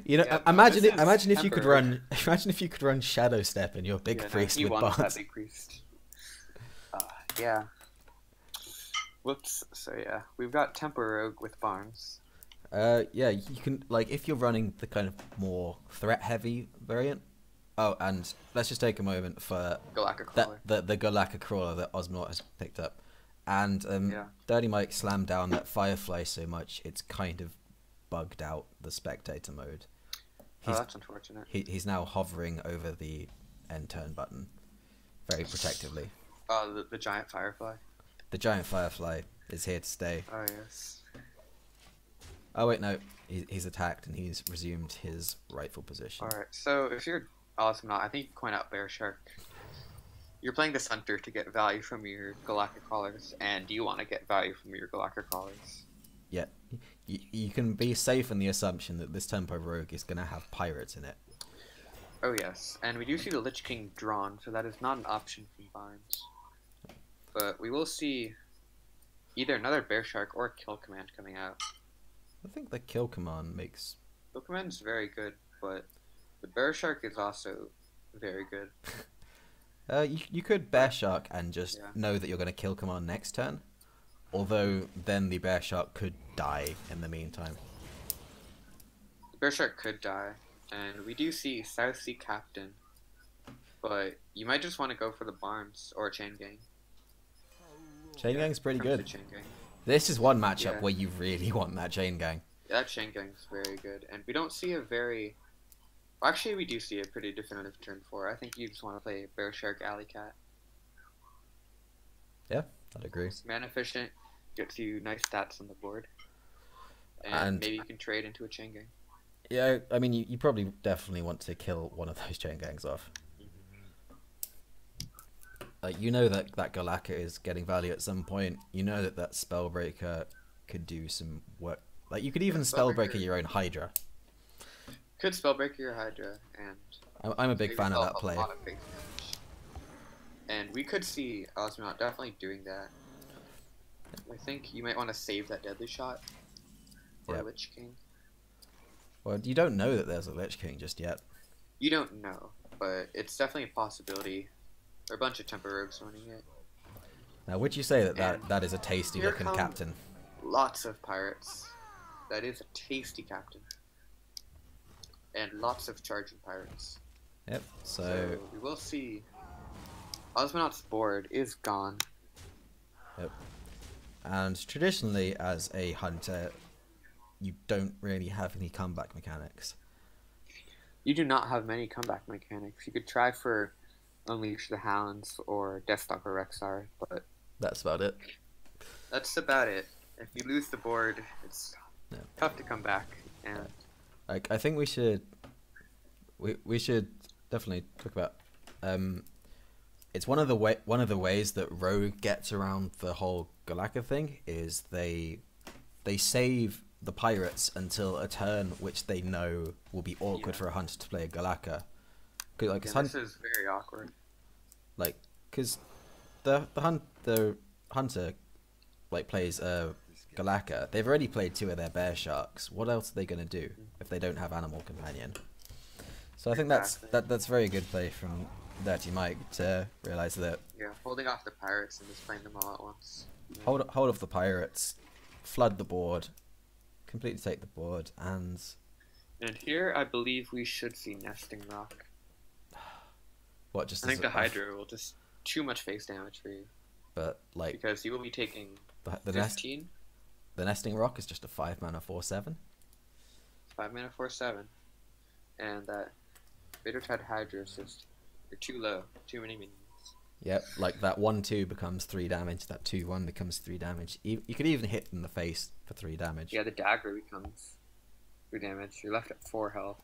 You know, Yeah, no, imagine this it. is Imagine if you could Tempo Rogue. run. Imagine if you could run Shadow Step in your Big Yeah, no, Priest he with wants that Barnes. Big Priest. Yeah. Whoops. So yeah, we've got Temper Rogue with Barnes. Yeah, you can, like, if you're running the kind of more threat-heavy variant. Oh, and let's just take a moment for Galactic that Crawler. the Galactic Crawler that Ozmanaut has picked up, and Yeah. DurtyMike slammed down that Firefly so much it's kind of bugged out the spectator mode. Oh, that's unfortunate. He's now hovering over the end turn button very protectively. Oh, the giant Firefly. The giant Firefly is here to stay. Oh yes. Oh wait, no, he's attacked and he's resumed his rightful position. All right. So if you're Ozmanaut, I think you point out Bear Shark. You're playing this hunter to get value from your Galactic Crawlers, and you want to get value from your Galactic Crawlers. Yeah, you can be safe in the assumption that this Tempo Rogue is going to have pirates in it. Oh yes, and we do see the Lich King drawn, so that is not an option from Barnes. But we will see either another Bear Shark or Kill Command coming out. I think the kill command makes... Kill Command is very good, but the Bear Shark is also very good. You could Bear Shark and just Yeah. know that you're going to kill command next turn. Although then the Bear Shark could die in the meantime. The Bear Shark could die, and we do see South Sea Captain, but you might just want to go for the Barnes or Chain Gang. Chain Gang's pretty Comes to good. Chain Gang. This is one matchup Yeah. where you really want that Chain Gang. Yeah, that Chain Gang's very good, and we don't see a very... Well, actually, we do see a pretty definitive turn 4. I think you just want to play Bear Shark Alley Cat. Yeah, I'd agree. It's mana efficient, gets you nice stats on the board, and maybe you can trade into a Chain Gang. Yeah, I mean, you probably definitely want to kill one of those Chain Gangs off. Like, you know that Galactica is getting value at some point. You know that Spellbreaker could do some work. Like, you could even Spellbreaker your own Hydra. Could Spellbreaker your Hydra, and I'm a big fan of that a play. lot of base damage. And we could see Ozmanaut definitely doing that. I think you might want to save that Deadly Shot for Yep. Lich King. Well, you don't know that there's a Lich King just yet. You don't know, but it's definitely a possibility. There are a bunch of Temper Rogues running it. Now, would you say that And that is a tasty here looking come captain? Lots of pirates. That is a tasty captain. And lots of charging pirates. Yep, So we will see. Ozmanaut's board is gone. Yep. And traditionally, as a hunter, you don't really have any comeback mechanics. You do not have many comeback mechanics. You could try for Unleash the Hounds or Deathstalker Rexar, but That's about it. that's about it. If you lose the board, it's tough to come back. And Like, I think we should definitely talk about. It's one of the ways that Rogue gets around the whole Galactica thing is they save the pirates until a turn which they know will be awkward for a hunter to play a Galactica. Like, this is very awkward. Like, because the hunter like plays Galactica. They've already played 2 of their Bear Sharks. What else are they going to do if they don't have Animal Companion? So I think that's very good play from DurtyMike to realize that Yeah, holding off the pirates and just playing them all at once. hold off the pirates, flood the board, completely take the board, and here I believe we should see Nesting Rock. what just I think as the a- Hydra will just too much face damage for you but like because you will be taking the 15, nesting rock is just a 5 mana 4/7. 5 mana 4/7, and that Bitter Tide Hydra is just you're too low, too many minions. Yep, like that 1/2 becomes 3 damage, that 2/1 becomes 3 damage. You could even hit in the face for 3 damage. Yeah, the dagger becomes 3 damage. You're left at 4 health,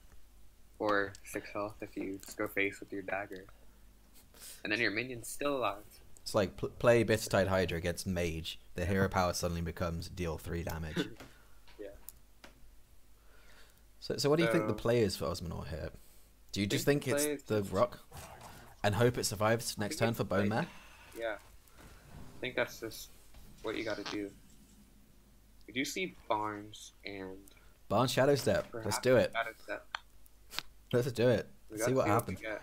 or 6 health if you just go face with your dagger, and then your minion's still alive. It's like play Bittertide Hydra against Mage. The hero power suddenly becomes deal 3 damage. Yeah. So what do you think the play is for Ozmanaut here? Do you just think it's the rock and hope it survives next turn for Bone Mare? Yeah. I think that's just what you gotta do. We do see Barnes and Barn Shadow Step. Let's do it. Shadow Step. Let's do it. We See gotta what we happens. get.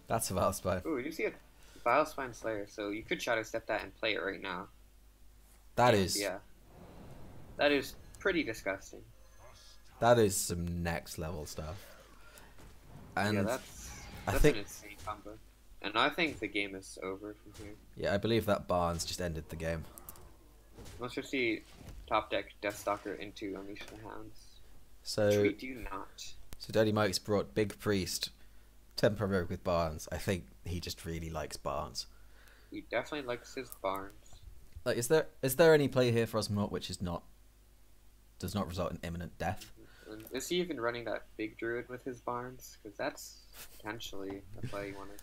That's a Valspine. Ooh, you see a Bilespine Slayer, so you could Shadow Step that and play it right now. That And is yeah, that is pretty disgusting. that is some next level stuff. And Yeah, I that's an think, insane combo. And I think the game is over from here. yeah, I believe that Barnes just ended the game. Let's just see top deck Deathstalker into Unleash the Hounds. Which So, we do not. so DurtyMike's brought Big Priest, Tempo Rogue with Barnes. I think he just really likes Barnes. He definitely likes his Barnes. Like, is there any play here for Ozmanaut which does not result in imminent death? And is he even running that big druid with his Barnes? Because that's potentially a play you want to.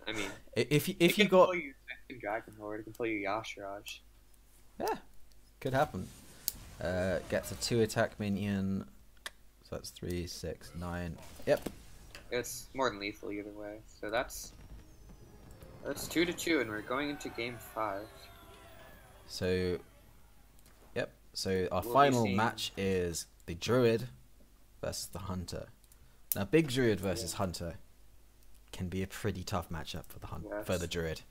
I mean, If it you can got, pull you Dragon Lord, it can pull you Yashraj. yeah, could happen. Gets a 2 attack minion, so that's 3, 6, 9. Yep. It's more than lethal either way. So that's 2-2, and we're going into game 5. So, yep. So our We'll be final seeing- match is the Druid versus the Hunter. Now, Big Druid versus Hunter can be a pretty tough matchup for for the Druid.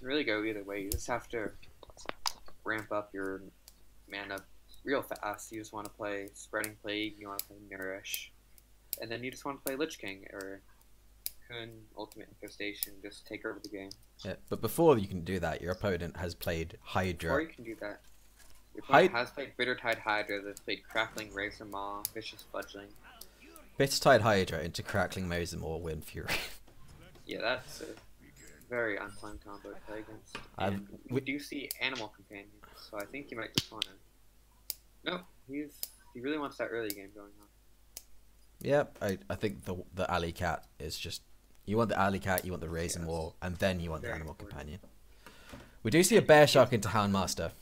Really go either way. You just have to ramp up your mana real fast. You just want to play Spreading Plague, you want to play Nourish, and then you just want to play Lich King or Kun Ultimate Infestation. Just take over the game. Yeah, but before you can do that, your opponent has played Hydra. Or you can do that. Your opponent has played Bittertide Hydra, they've played Crackling Razor Maw, Vicious Fledgling. Bittertide Hydra into Crackling Mosem or Wind Fury. Yeah, that's a very unfun combo to play against. And we do see Animal Companions, so I think you might just want to. No, he really wants that early game going on. Yep, I think the Alley Cat is just, you want the Alley Cat, you want the Raisin Wall, and then you want the Animal Companion. We do see a Bear Shark into Houndmaster.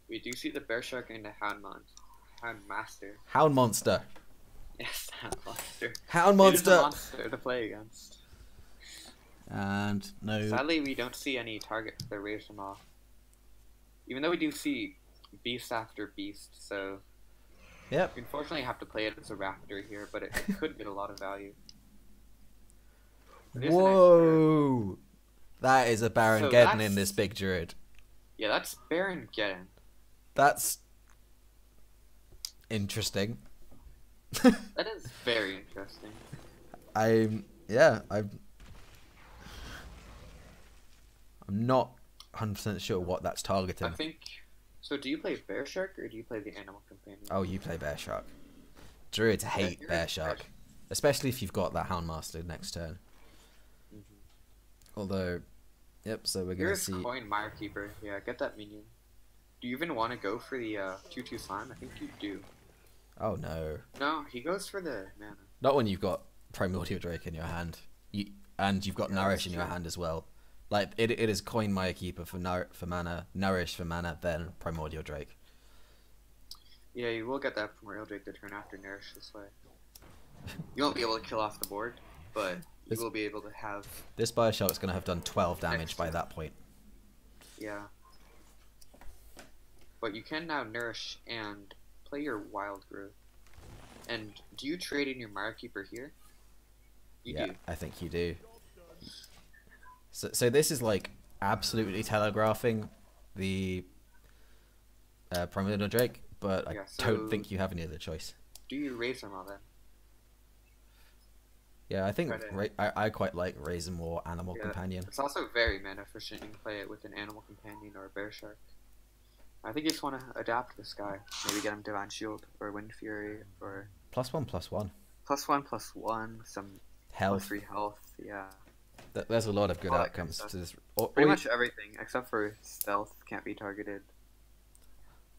We do see the Bear Shark into Houndmaster. Hound Monster. Yes, Hound Monster. Hound It is a Monster. monster to play against. And no. Sadly, we don't see any target for the Razor Maw. Even though we do see Beast after Beast, so Yep. we unfortunately have to play it as a Raptor here, but it could get a lot of value. It is an Whoa. That is a Baron So Geddon that's- in this Big Druid. Yeah, that's Baron Geddon. That's interesting. That is very interesting. I'm not 100% sure what that's I targeting. think. So, do you play Bear Shark or do you play the Animal Companion? Oh, you play Bear Shark. Druids hate Druids Bear Shark, especially if you've got that Houndmaster next turn. Although, yep. So we're gonna Here's see. Coin Mirekeeper. Yeah, get that minion. Do you even want to go for the 2/2 slime? I think you do. Oh no! No, he goes for the mana. Not when you've got Primordial Drake in your hand. And you've got Yeah, Nourish that's in your true. hand as well. Like it is Coin Mirekeeper for mana, Nourish for mana, then Primordial Drake. Yeah, you will get that Primordial Drake the turn after Nourish this way. You won't be able to kill off the board, but you will be able to have. This Bioshock's gonna have done 12 damage by that point. Yeah. But you can now Nourish and play your Wild Growth. And do you trade in your Mirekeeper here? You Yeah, do. I think you do. So this is like absolutely telegraphing the Primordial Drake, but I Yeah, don't so- think you have any other choice. Do you Razor Maw then? Yeah, I think Right, I quite like Raisin War Animal Yeah. Companion. It's also very mana efficient. You can play it with an Animal Companion or a Bear Shark. I think you just want to adapt this guy. Maybe get him Divine Shield or Wind Fury or +1/+1. +1/+1, some Health. +3 health. Yeah, There's a lot of good All that kind of outcomes stuff. to this. pretty much everything except for Stealth can't be targeted.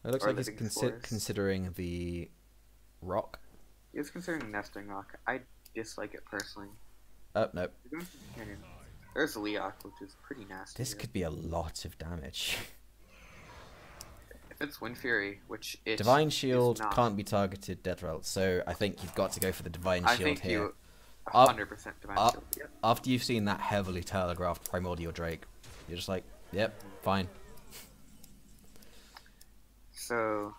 It looks or like he's Living Forest. considering the rock. He was considering Nesting Rock. I dislike it personally. Oh no, You're going for Companion. There's Leok, which is pretty nasty. this here. could be a lot of damage. If it's Wind Fury, which it Divine is Shield not, can't be targeted dead roll, so I think you've got to go for the Divine I Shield think here. you 100% Divine Shield. Yep. After you've seen that heavily telegraphed Primordial Drake, you're just like, yep, fine. So,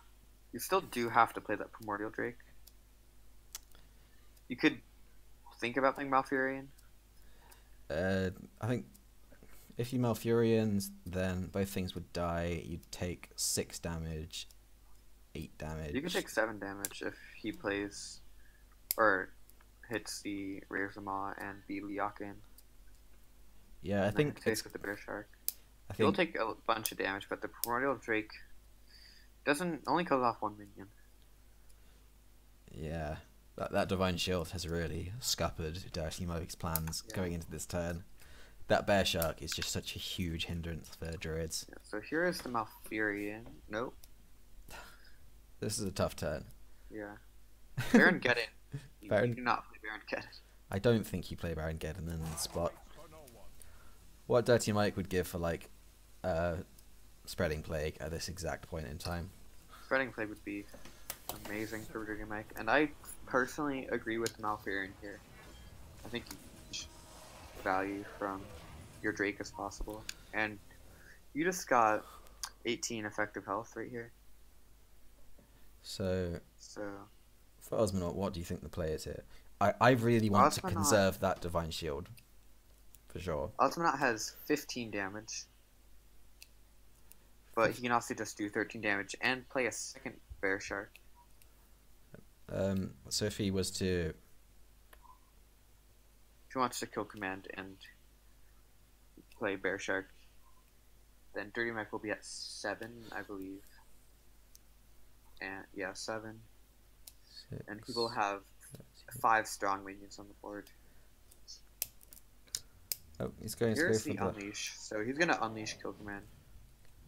you still do have to play that Primordial Drake. You could think about playing Malfurion. I think if you Malfurions, then both things would die. You'd take 6 damage, 8 damage. You can take 7 damage if he plays or hits the Razormaw and the Leokin. Yeah, I think it's with the Bear Shark. I He'll think take a bunch of damage, but the Primordial Drake doesn't only kills off 1 minion. yeah, that Divine Shield has really scuppered DurtyMike's plans going into this turn. That Bear Shark is just such a huge hindrance for Druids. Yeah, so here is the Malfurion. Nope. This is a tough turn. Yeah. Baron Geddon. You Baron... do not play Baron Geddon. I don't think you play Baron Geddon in the spot. What DurtyMike would give for like Spreading Plague at this exact point in time. Spreading Plague would be amazing for DurtyMike, and I personally agree with Malfurion here. I think value from your Drake as possible, and you just got 18 effective health right here. So for Ozmanaut, what do you think the play is here? I really want to conserve that Divine Shield for sure. Ozmanaut has 15 damage, but he can also just do 13 damage and play a second Bear Shark. So if he was to, if he wants to kill command and play Bear Shark, then DurtyMike will be at 7, I believe. And yeah, 7. 6, and he will have 5 strong minions on the board. Oh, he's going to Here's go the for unleash. So he's gonna unleash kill command.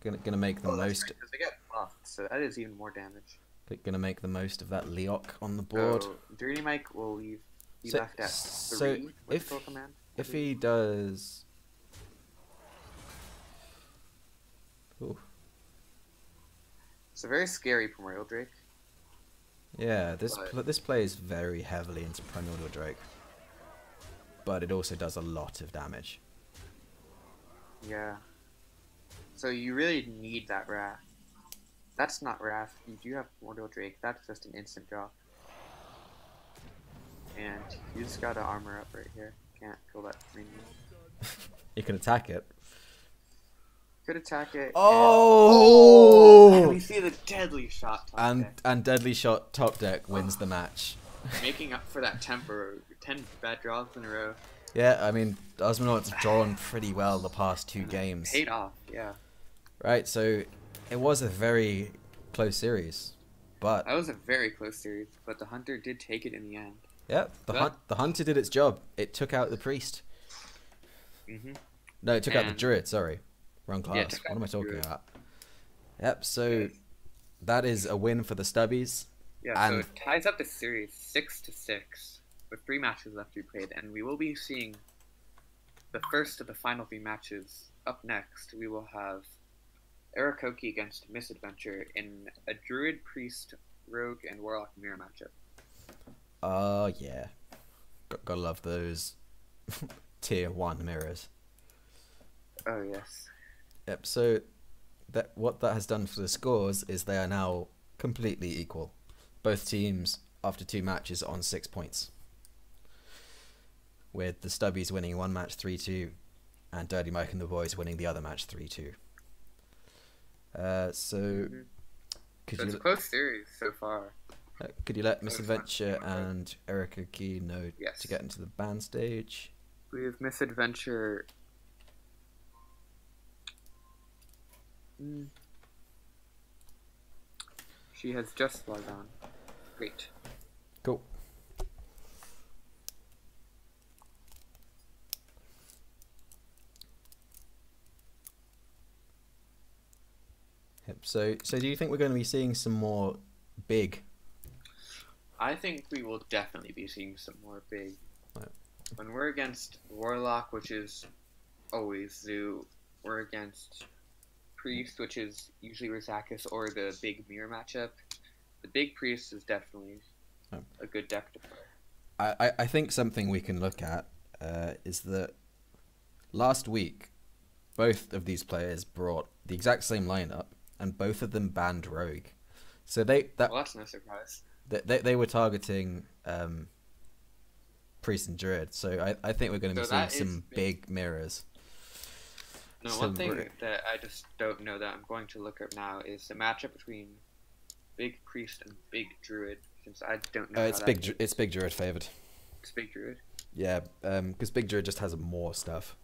Gonna make the most. Right, 'cause they get buffed, so that is even more damage. Gonna make the most of that Leok on the board. So DurtyMike will be left at 3 so with kill command. If he does, ooh. It's a very scary Primordial Drake. Yeah, this plays very heavily into Primordial Drake, but it also does a lot of damage. Yeah. So you really need that Wrath. That's not Wrath. You do have Primordial Drake. That's just an instant drop. And you just gotta armor up right here. Can't kill that minion. You can attack it. Could attack it. Oh! And we see the deadly shot. And deadly shot top deck wins the match. Making up for that temper. 10 bad draws in a row. Yeah, I mean, Ozmanaut's drawn pretty well the past 2 games. Paid off, yeah. Right, so it was a very close series, but that was a very close series. But the hunter did take it in the end. Yeah, the hunter did its job. It took out the priest. No, it took out the druid. Sorry, wrong class. Yeah, what am I talking about? Yep. So that is a win for the Stubbies. Yeah. And so it ties up the series 6-6 with 3 matches left to be played, and we will be seeing the first of the final 3 matches. Up next, we will have Ericokey against Misadventure in a druid, priest, rogue, and warlock mirror matchup. Oh yeah, gotta love those tier 1 mirrors. Oh yes. Yep. So what that has done for the scores is they are now completely equal. Both teams after 2 matches on 6 points, with the Stubbies winning 1 match 3-2, and DurtyMike and the boys winning the other match 3-2. So it's a close series so far. Could you let Misadventure and Ericokey know to get into the band stage? We have Misadventure. She has just logged on. Great. Cool. Yep. So do you think we're going to be seeing some more big? I think we will definitely be seeing some more big. Right. When we're against Warlock, which is always Zoo, we're against Priest, which is usually Rizakis, or the big mirror matchup. The big Priest is definitely a good deck to play. I think something we can look at is that last week both of these players brought the exact same lineup, and both of them banned Rogue. So well, that's no surprise. They were targeting priest and druid. So I think we're going to be So seeing that is some big mirrors. No, one thing that I just don't know that I'm going to look up now is the matchup between big priest and big druid. Since I don't know. It's big. It's big druid favored. It's big druid. Yeah, because big druid just has more stuff.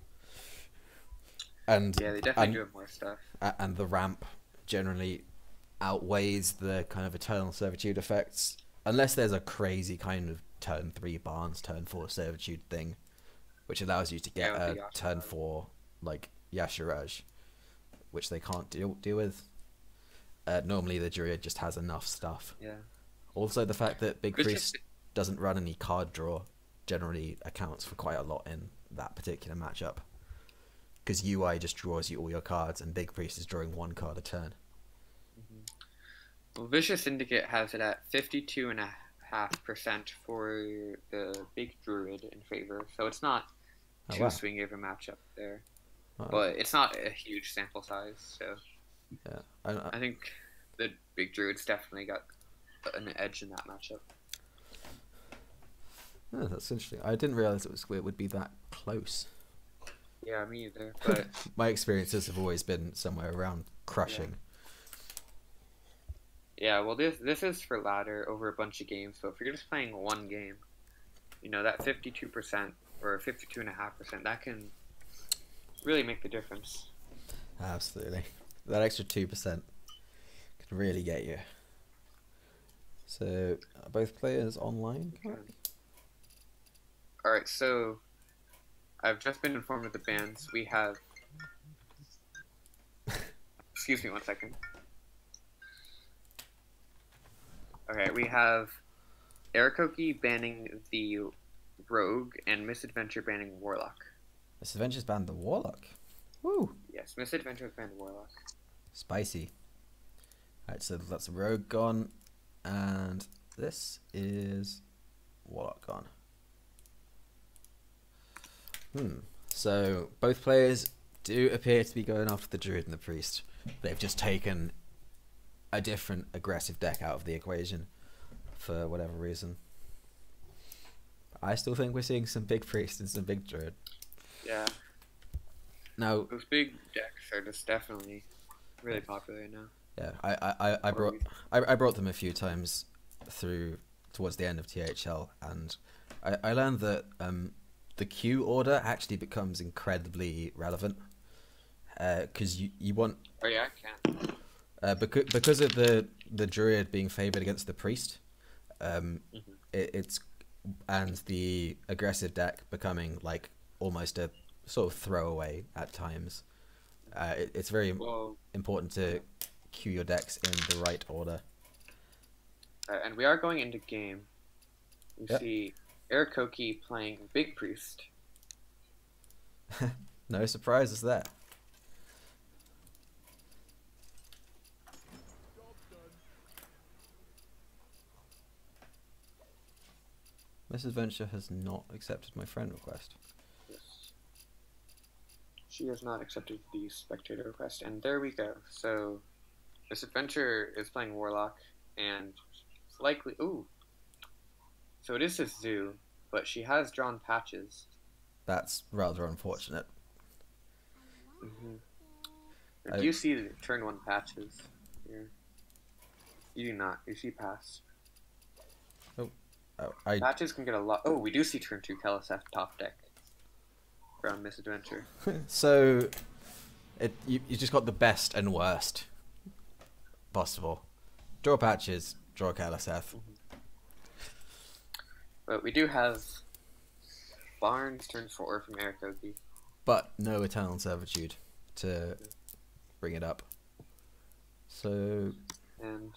And yeah, they definitely do have more stuff. And the ramp generally outweighs the kind of eternal servitude effects, unless there's a crazy kind of turn 3 Barnes, turn 4 servitude thing, which allows you to get a turn 4 like Yashiraj, which they can't deal with. Normally the druid just has enough stuff. Yeah. Also, the fact that Big Priest doesn't run any card draw generally accounts for quite a lot in that particular matchup. Because UI just draws you all your cards, and Big Priest is drawing 1 card a turn. Well, Vicious Syndicate has it at 52.5% for the Big Druid in favor, so it's not too swingy of a matchup there. But it's not a huge sample size, so yeah, I think the Big Druid's definitely got an edge in that matchup. Oh, that's interesting. I didn't realize it would be that close. Yeah, me either. But my experiences have always been somewhere around crushing. Yeah, well, this is for ladder over a bunch of games. So if you're just playing one game, you know, that 52% or 52.5%, that can really make the difference. Absolutely, that extra 2% can really get you. So, are both players online? Alright, so I've just been informed of the bans. We have... Excuse me one second. Okay, we have Ericokey banning the Rogue and Misadventure banning Warlock. Misadventure's banned the Warlock? Woo! Yes, Misadventure's banned Warlock. Spicy. Alright, so that's Rogue gone. And this is Warlock gone. So both players do appear to be going after the Druid and the Priest. They've just taken a different aggressive deck out of the equation for whatever reason. I still think we're seeing some big Priest and some big Druid. Yeah. Now those big decks are just definitely really popular right now. Yeah, I brought them a few times through towards the end of THL, and I learned that the queue order actually becomes incredibly relevant because you want. Oh yeah, I can. Because of the druid being favored against the priest, it's and the aggressive deck becoming like almost a sort of throwaway at times. It's very important to queue your decks in the right order. And we are going into game. We see Ericokey playing Big Priest. No surprises there. Misadventure has not accepted my friend request. Yes. She has not accepted the spectator request, and there we go. So, Misadventure is playing Warlock, and it's likely... Ooh! So it is a zoo, but she has drawn patches. That's rather unfortunate. Do you see the turn 1 patches here? You do not. You see pass. Patches can get a lot... Oh, we do see turn 2 Keliseth top deck from Misadventure. So, you just got the best and worst possible. Draw patches, draw Keliseth. But we do have Barnes turn 4 from Ericokey. But no Eternal Servitude to bring it up. So, and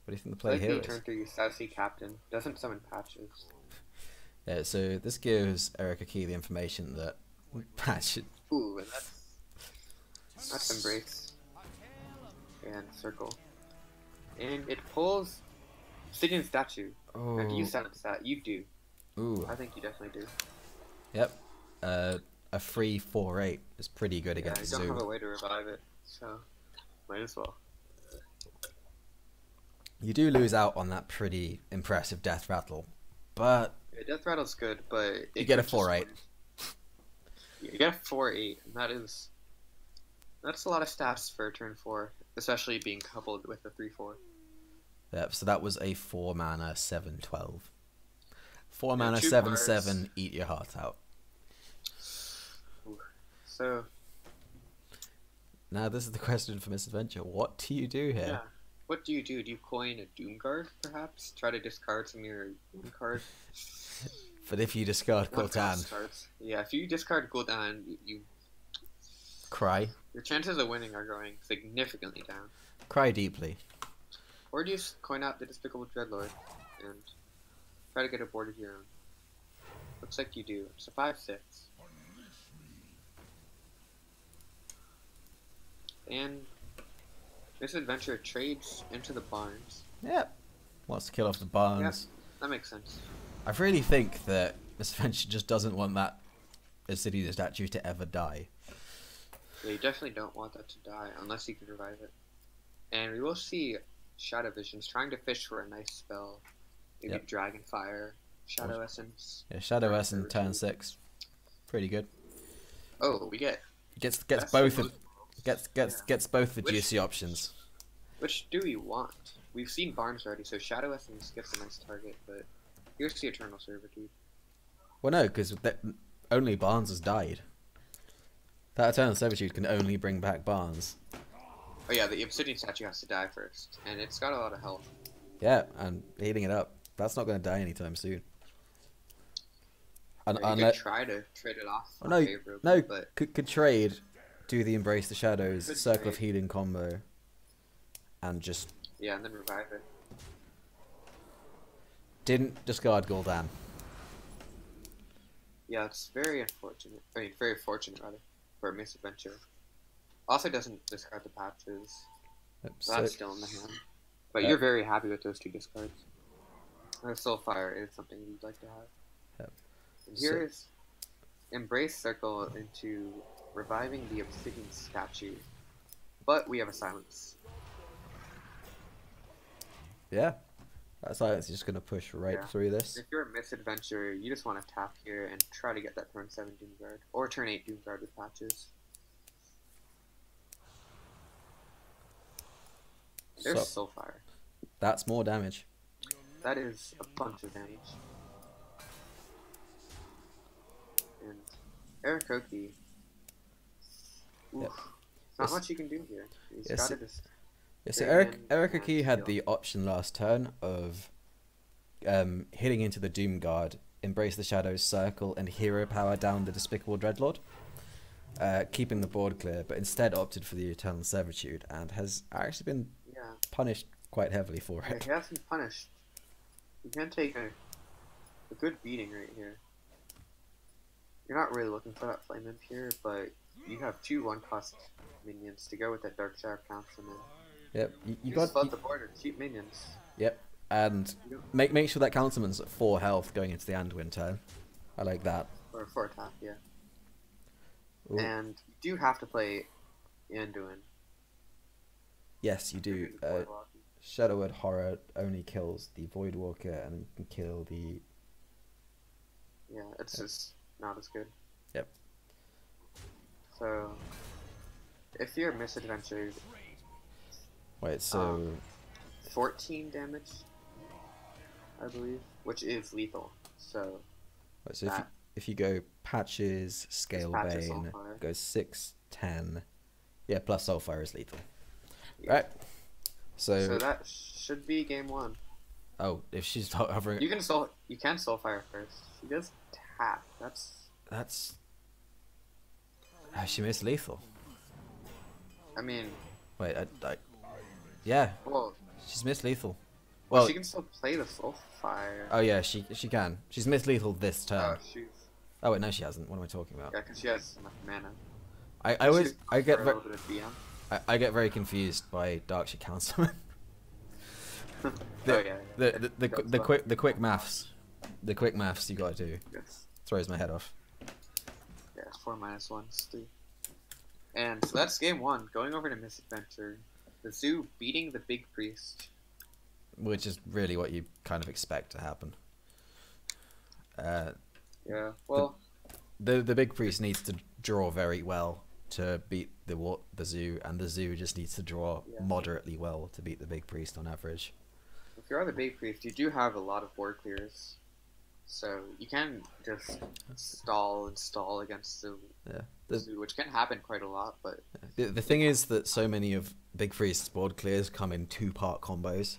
what do you think the play here is? Turn 3 Sassy Captain. Doesn't summon patches. Yeah, so this gives Ericokey the information that patch... Ooh, and that's Embrace. And Circle. And it pulls Stygian Statue. Oh. Now, do you silence that? You do. Ooh. I think you definitely do. Yep. A free 4/8 is pretty good against Zoo. I don't have a way to revive it, so might as well. You do lose out on that pretty impressive death rattle, but Yeah, Death Rattle's good, but You get a 4/8. You get a 4/8, and that's a lot of stats for turn 4, especially being coupled with a 3/4. Yep, so that was a 4 mana 7/12. 4 Yeah, mana 7/7. Eat your heart out. So now this is the question for Misadventure. What do you do here? yeah, what do you do? Do you coin a Doomguard, perhaps? Try to discard some of your Doom card. But if you discard Gul'dan, yeah, if you discard Gul'dan, you cry. Your chances of winning are going significantly down. Cry deeply. Or do you coin out the Despicable Dreadlord and try to get a board of your own? Looks like you do. It's a 5/6. And Misadventure trades into the barns. Yep. Wants to kill off the barns. Yep, that makes sense. I really think that Misadventure just doesn't want that Obsidian statue to ever die. Yeah, you definitely don't want that to die unless you can revive it. And we will see Shadow Visions trying to fish for a nice spell. Maybe Dragonfire, Shadow Essence. Yeah, Shadow Essence turn 6. Pretty good. Oh, we get gets both of gets both the juicy options. Which do we want? We've seen Barnes already, so Shadow Essence gets a nice target, but here's the Eternal Servitude. Well, no, because only Barnes has died. That Eternal Servitude can only bring back Barnes. Oh yeah, the Obsidian statue has to die first, and it's got a lot of health. Yeah, and healing it up. That's not going to die anytime soon. And you could try to trade it off. No, but could trade, do the Embrace the Shadows, Circle of Healing combo, and just... Yeah, and then revive it. Didn't discard Gul'dan. Yeah, it's very unfortunate. I mean, very fortunate, rather, for Misadventure. Also doesn't discard the patches. Yep, So that's still in the hand. But you're very happy with those 2 discards. The Soulfire is something you'd like to have. Yep. And here is Embrace Circle into reviving the Obsidian statue. But we have a Silence. Yeah. That Silence is just going to push right through this. If you're a Misadventure, you just want to tap here and try to get that turn 7 Doomguard. Or turn 8 Doomguard with patches. There's Soulfire. That's more damage. That is a bunch of damage. And Ericokey. Not much you can do here. He's got to just... Yeah, so Ericokey had the option last turn of hitting into the Doomguard, Embrace the Shadows, Circle, and Hero Power down the Despicable Dreadlord, keeping the board clear, but instead opted for the Eternal Servitude, and has actually been punished quite heavily for it. Yeah, he has been punished. You can take a good beating right here. You're not really looking for that Flame Imp here, but you have 2 1-cost minions to go with that Dark Shadow Councilman. Yep, you got flood the border, cheap minions. Yep, and make sure that Councilman's at 4 health going into the Anduin turn. I like that. Or 4 attack, yeah. Ooh. And you do have to play Anduin. Yes, you do. Shadowword Horror only kills the Voidwalker and can kill the... Yeah, it's just not as good. Yep. So, if you're Misadventured... Wait, so... 14 damage, I believe, which is lethal, so... Wait, so if you go Patches, Scalebane, goes 6, 10... Yeah, plus Soulfire is lethal. Yeah. Right. So that should be game 1. Oh, if she's hovering, you can Soulfire first. She does tap. That's. She missed lethal. I mean. Wait, yeah. Well, she's missed lethal. Well, she can still play the Soulfire. Oh yeah, she can. She's missed lethal this turn. Oh, oh wait, no, she hasn't. What am I talking about? Yeah, because she has enough mana. I get very confused by Darkshire Councilman. The quick maths you gotta do throws my head off. Yeah, 4 minus 1 is 3. And so that's game 1. Going over to Misadventure, the Zoo beating the Big Priest, which is really what you kind of expect to happen. Uh, Yeah. Well. the big priest needs to draw very well to beat the zoo, and the zoo just needs to draw moderately well to beat the big priest on average. If you are the big priest, you do have a lot of board clears, so you can just stall and stall against the zoo, which can happen quite a lot. But the thing is that so many of big priest's board clears come in 2-part combos,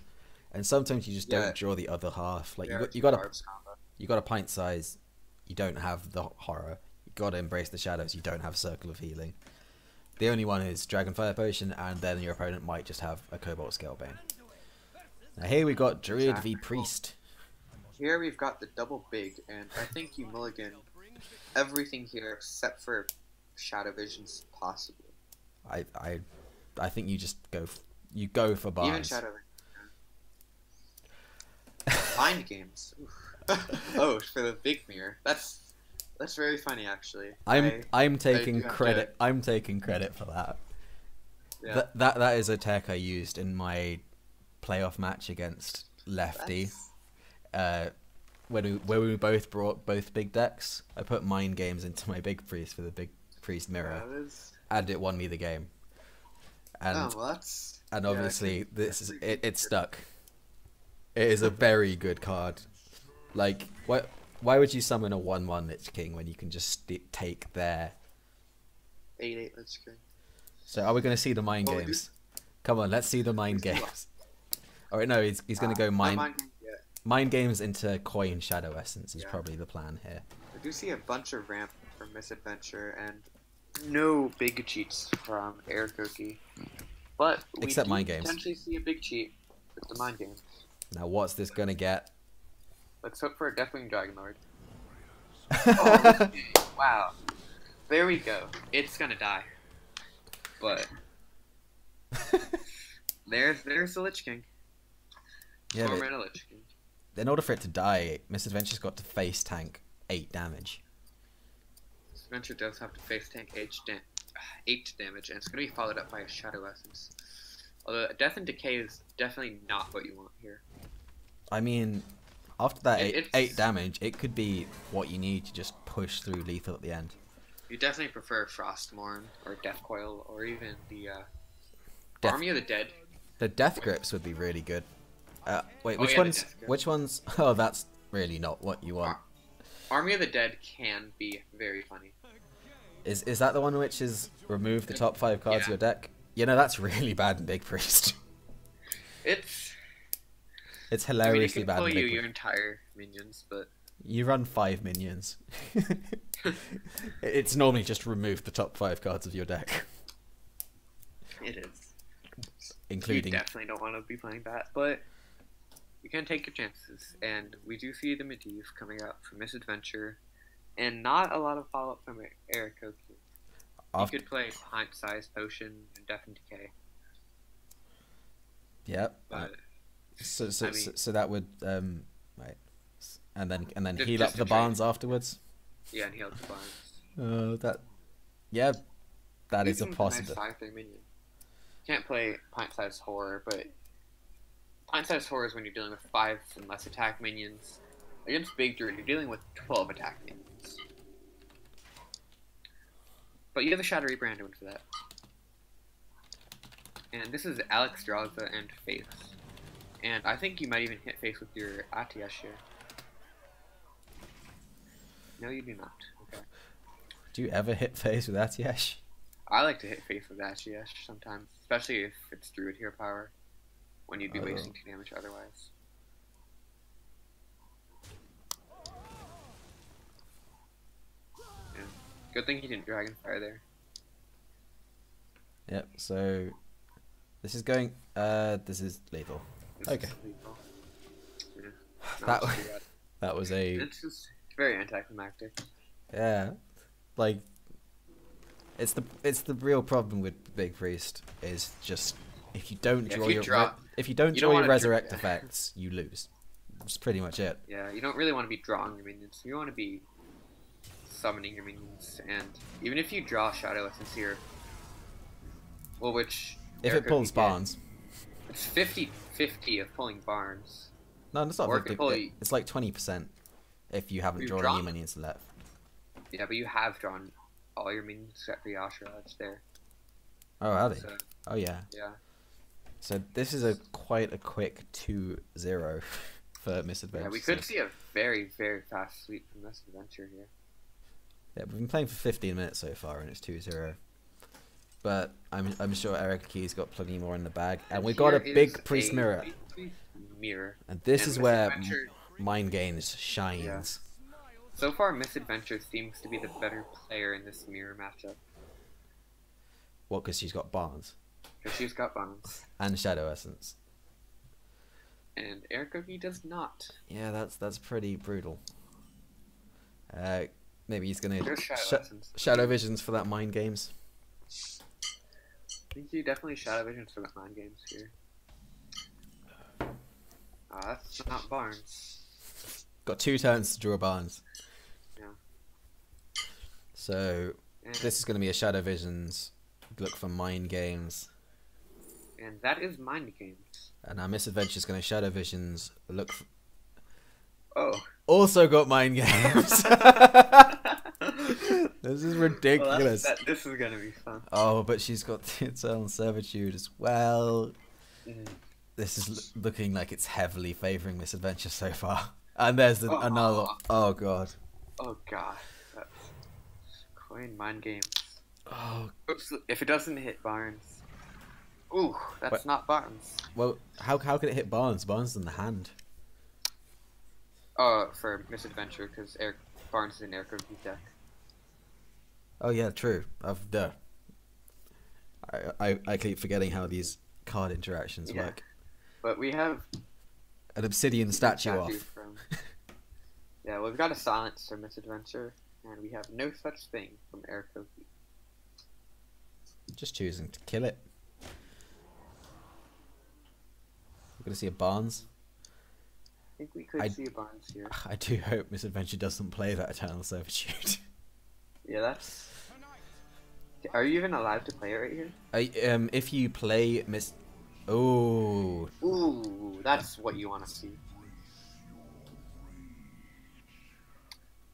and sometimes you just don't draw the other half. Like you got a pint size, you don't have the horror. You got to embrace the shadows. You don't have circle of healing. The only one is Dragonfire Potion, and then your opponent might just have a Cobalt Scalebane. Now here we got Druid v Priest. Here we've got the double big, and I think you mulligan everything here except for Shadow Visions, possibly. I think you just go for Barnes. Even Shadow Mind Games. Oh, for the big mirror. That's very funny, actually. I'm taking credit. I'm taking credit for that. Yeah. That is a tech I used in my playoff match against Lefty. When we both brought both big decks, I put Mind Games into my big priest for the big priest mirror, and it won me the game. And and obviously it stuck. It is a very good card. Like why would you summon a 1/1 Lich King when you can just take their 8/8 Lich King? So are we going to see the Mind Games? Come on, let's see the Mind Games. All right, no, he's going to go Mind Games into Coin Shadow Essence is probably the plan here. I do see a bunch of ramp from Misadventure and no big cheats from Ericokey, but we do Mind Games. Potentially see a big cheat with the Mind Games. Now what's this going to get? Let's hope for a Deathwing Dragonlord. Oh, wow. There we go. It's gonna die. But there's the Lich King. Yeah, Mana Lich King. In order for it to die, Misadventure's got to face tank 8 damage. Misadventure does have to face tank 8 damage, and it's gonna be followed up by a Shadow Essence. Although Death and Decay is definitely not what you want here. I mean, after that 8 damage, it could be what you need to just push through lethal at the end. You definitely prefer Frostmourne or Death Coil or even the Army of the Dead. The Death Grips would be really good. Wait, which ones? Which ones? Oh, that's really not what you want. Army of the Dead can be very funny. Is that the one which is remove the top 5 cards of your deck? You know, that's really bad in Big Priest. It's hilariously bad. Pull your entire minions, but you run 5 minions. It's normally just remove the top 5 cards of your deck. It is. Including. You definitely don't want to be playing that, but you can take your chances. And we do see the Medivh coming out from Misadventure, and not a lot of follow up from Ericokey. You could play Pint Size Potion and Death and Decay. Yep. But so that would right, and then heal up the Barns afterwards. Yeah, and heal up the Barns. That is a possibility. Nice 5/3 minion. Can't play Pint Size Horror, but Pint Size Horror is when you're dealing with 5 and less attack minions. Against Big Druid, you're dealing with 12 attack minions. But you have the Shadowy Brando for that. And this is Alex Draza and Face. And I think you might even hit Face with your Atiyesh here. No, you do not. Okay. Do you ever hit Face with Atiyesh? I like to hit Face with Atiyesh sometimes, especially if it's Druid Hero Power, when you'd be wasting 2 damage otherwise. Yeah. Good thing he didn't Dragonfire there. Yep, so this is going this is lethal. Okay. Yeah. That was a It's just very anticlimactic. Yeah. Like it's the real problem with Big Priest is just if you don't draw your resurrect effects, you lose. That's pretty much it. Yeah, you don't really want to be drawing your minions. You want to be summoning your minions, and even if you draw Shadow Essence here, well, which if it pulls Barnes, it's 50/50 of pulling Barnes. No, it's not 50. It's like 20%. if you haven't You've drawn any drawn. minions left. Yeah, but you have drawn all your minions except for Yashiraj there. Oh, have they? So, Oh, yeah. yeah. So this is a quite a quick 2-0 for Misadventure. Yeah, we could see a very, very fast sweep from Misadventure here. Yeah, we've been playing for 15 minutes so far, and it's 2-0. But I'm sure Ericokey's got plenty more in the bag, and we've got a big priest mirror. Mirror. And this is where Misadventure- Mind Games shines. Yeah. So far, Misadventure seems to be the better player in this mirror matchup. What? Because she's got Barnes Because she's got bones. and Shadow Essence. And Ericokey does not. Yeah, that's pretty brutal. Maybe he's gonna There's Shadow Essence. Shadow Visions for that Mind Games. I think you definitely Shadow Visions for the mind games here. That's not Barnes. Got 2 turns to draw Barnes. Yeah. So And, this is going to be a Shadow Visions. Look for Mind Games. and that is mind games. And our Misadventure's going to Shadow Visions. Look for... Oh. Also got Mind Games. This is ridiculous. Well, this is gonna be fun. Oh, but she's got the Eternal Servitude as well. Mm. This is looking like it's heavily favouring Misadventure so far. And there's another. Oh god. Oh god. That's coin mind games. Oh. Oops, if it doesn't hit Barnes. Ooh, that's not Barnes. Well, how could it hit Barnes? Barnes is in the hand. For Misadventure, because Barnes is in Ericokey's deck. Oh yeah, true. Duh. I keep forgetting how these card interactions work. But we have An obsidian statue off. from... Yeah, well, we've got a silence from Misadventure, and we have no such thing from Ericokey. Just choosing to kill it. We're gonna see a Barnes. I think we could see a Barnes here. I do hope Misadventure doesn't play that Eternal Servitude. Yeah, that's... Are you even allowed to play it right here? If you play Oh. Ooh, that's what you want to see.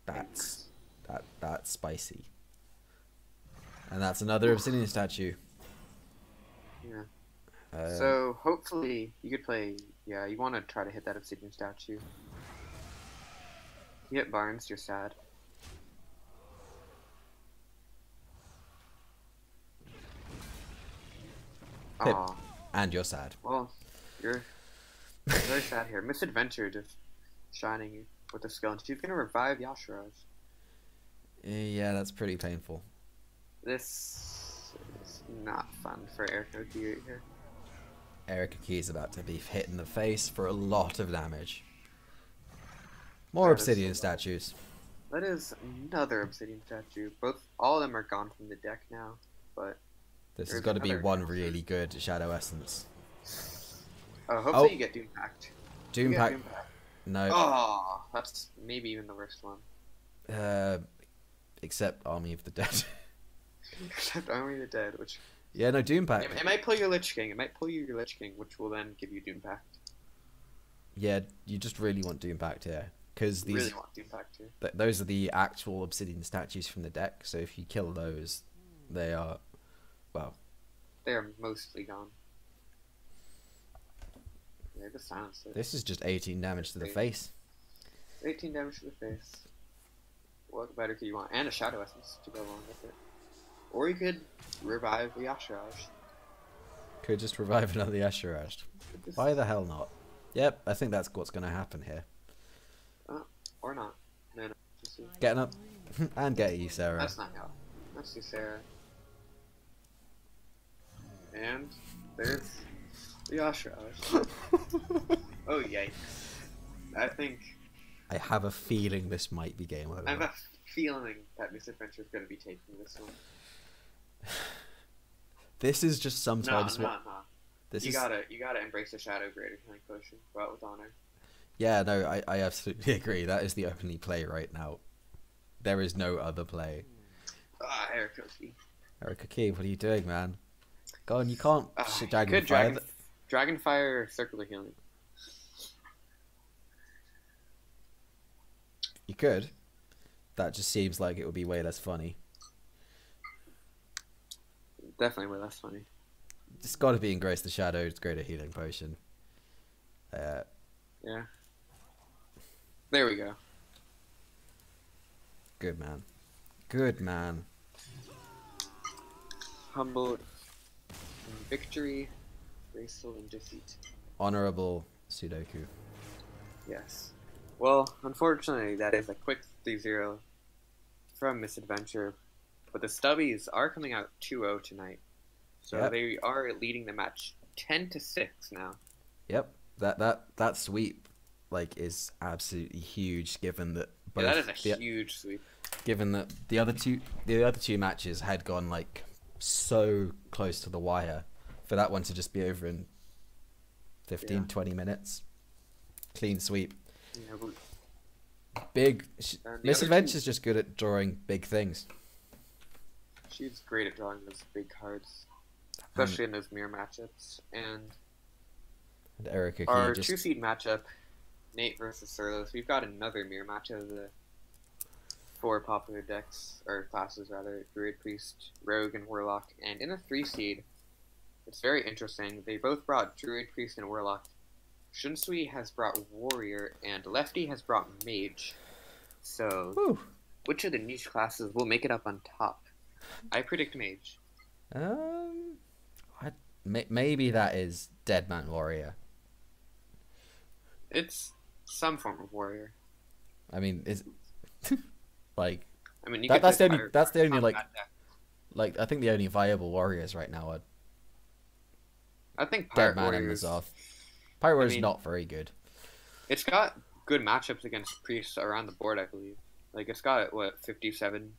That's spicy. And that's another obsidian statue. Yeah. So hopefully you could play. Yeah, you want to try to hit that obsidian statue. You hit Barnes, you're sad. Hit. Aw. And you're sad. Well, you're very sad here. Misadventure just shining with the skill, and she's gonna revive Yashiraj. Yeah, that's pretty painful. This is not fun for Ericokey right here. Ericokey is about to be hit in the face for a lot of damage. More That is obsidian so statues. That is another obsidian statue. All of them are gone from the deck now, but This has there's got to be another one monster. really good Shadow Essence. hopefully you get Doom Pact. Doom You get Pact. Doom Pact. No. Oh, that's maybe even the worst one. Except Army of the Dead. Except Army of the Dead, which Yeah, no, Doom Pact. it might pull your Lich King. It might pull you your Lich King, which will then give you Doom Pact. Yeah, you just really want Doom Pact here. Because these Really want Doom Pact too. those are the actual obsidian statues from the deck, so if you kill those, they are, well... They are mostly gone. Yeah, the silence. This is just 18 damage to the face. 18 damage to the face. What better could you want? And a Shadow Essence to go along with it. Or you could revive the Yashiraj. Could just revive another Yashiraj. Why the hell not? Yep, I think that's what's going to happen here. Or not. No. Getting up and get you, Sarah. That's not how. That's you, Sarah. And there's the Yashiraj. Oh, yikes. I think... I have a feeling this might be game over. I have a feeling that Misadventure is going to be taking this one. This is just sometimes No. This You is... gotta embrace the Shadow Greater Healing Potion. Go out with honor. Yeah, no, I absolutely agree. That is the only play right now. There is no other play. Ericokey. Ericokey, what are you doing, man? Go on, you can't shit Dragon Good Fire. Dragonfire Circular Healing. You could. That just seems like it would be way less funny. Definitely way less funny. It's got to be Engross the Shadows, Greater Healing Potion. Yeah. There we go. Good man. Good man. Humble in victory, graceful in defeat. Honorable Sudoku. Yes. Well, unfortunately, that is a quick 3-0 from Misadventure. But the Stubbies are coming out 2-0 tonight. So Yep. they are leading the match 10-6 now. Yep. That sweep is absolutely huge, given that both Yeah, that is a huge sweep. Given that the other two matches had gone so close to the wire, for that one to just be over in 20 minutes. Clean sweep. Yeah, Misadventure's just good at drawing big things. she's great at drawing those big cards, especially in those mirror matchups. And Ericokey our 2-seed matchup, Nate versus Surlos. We've got another mirror matchup of the 4 popular decks, or classes rather, Druid, Priest, Rogue, and Warlock. And in the 3-seed, it's very interesting. They both brought Druid, Priest, and Warlock. Shunsui has brought Warrior, and Lefty has brought Mage. So, Woo. Which of the niche classes will make it up on top? I predict Mage. Maybe that is Deadman Warrior. It's some form of Warrior. I mean, is I mean, you that's the only deck. I think the only viable warriors right now are I think Pirate Deadman and Warriors. Mazarth. Pirate Warriors not very good. It's got good matchups against Priests around the board, I believe. It's got 57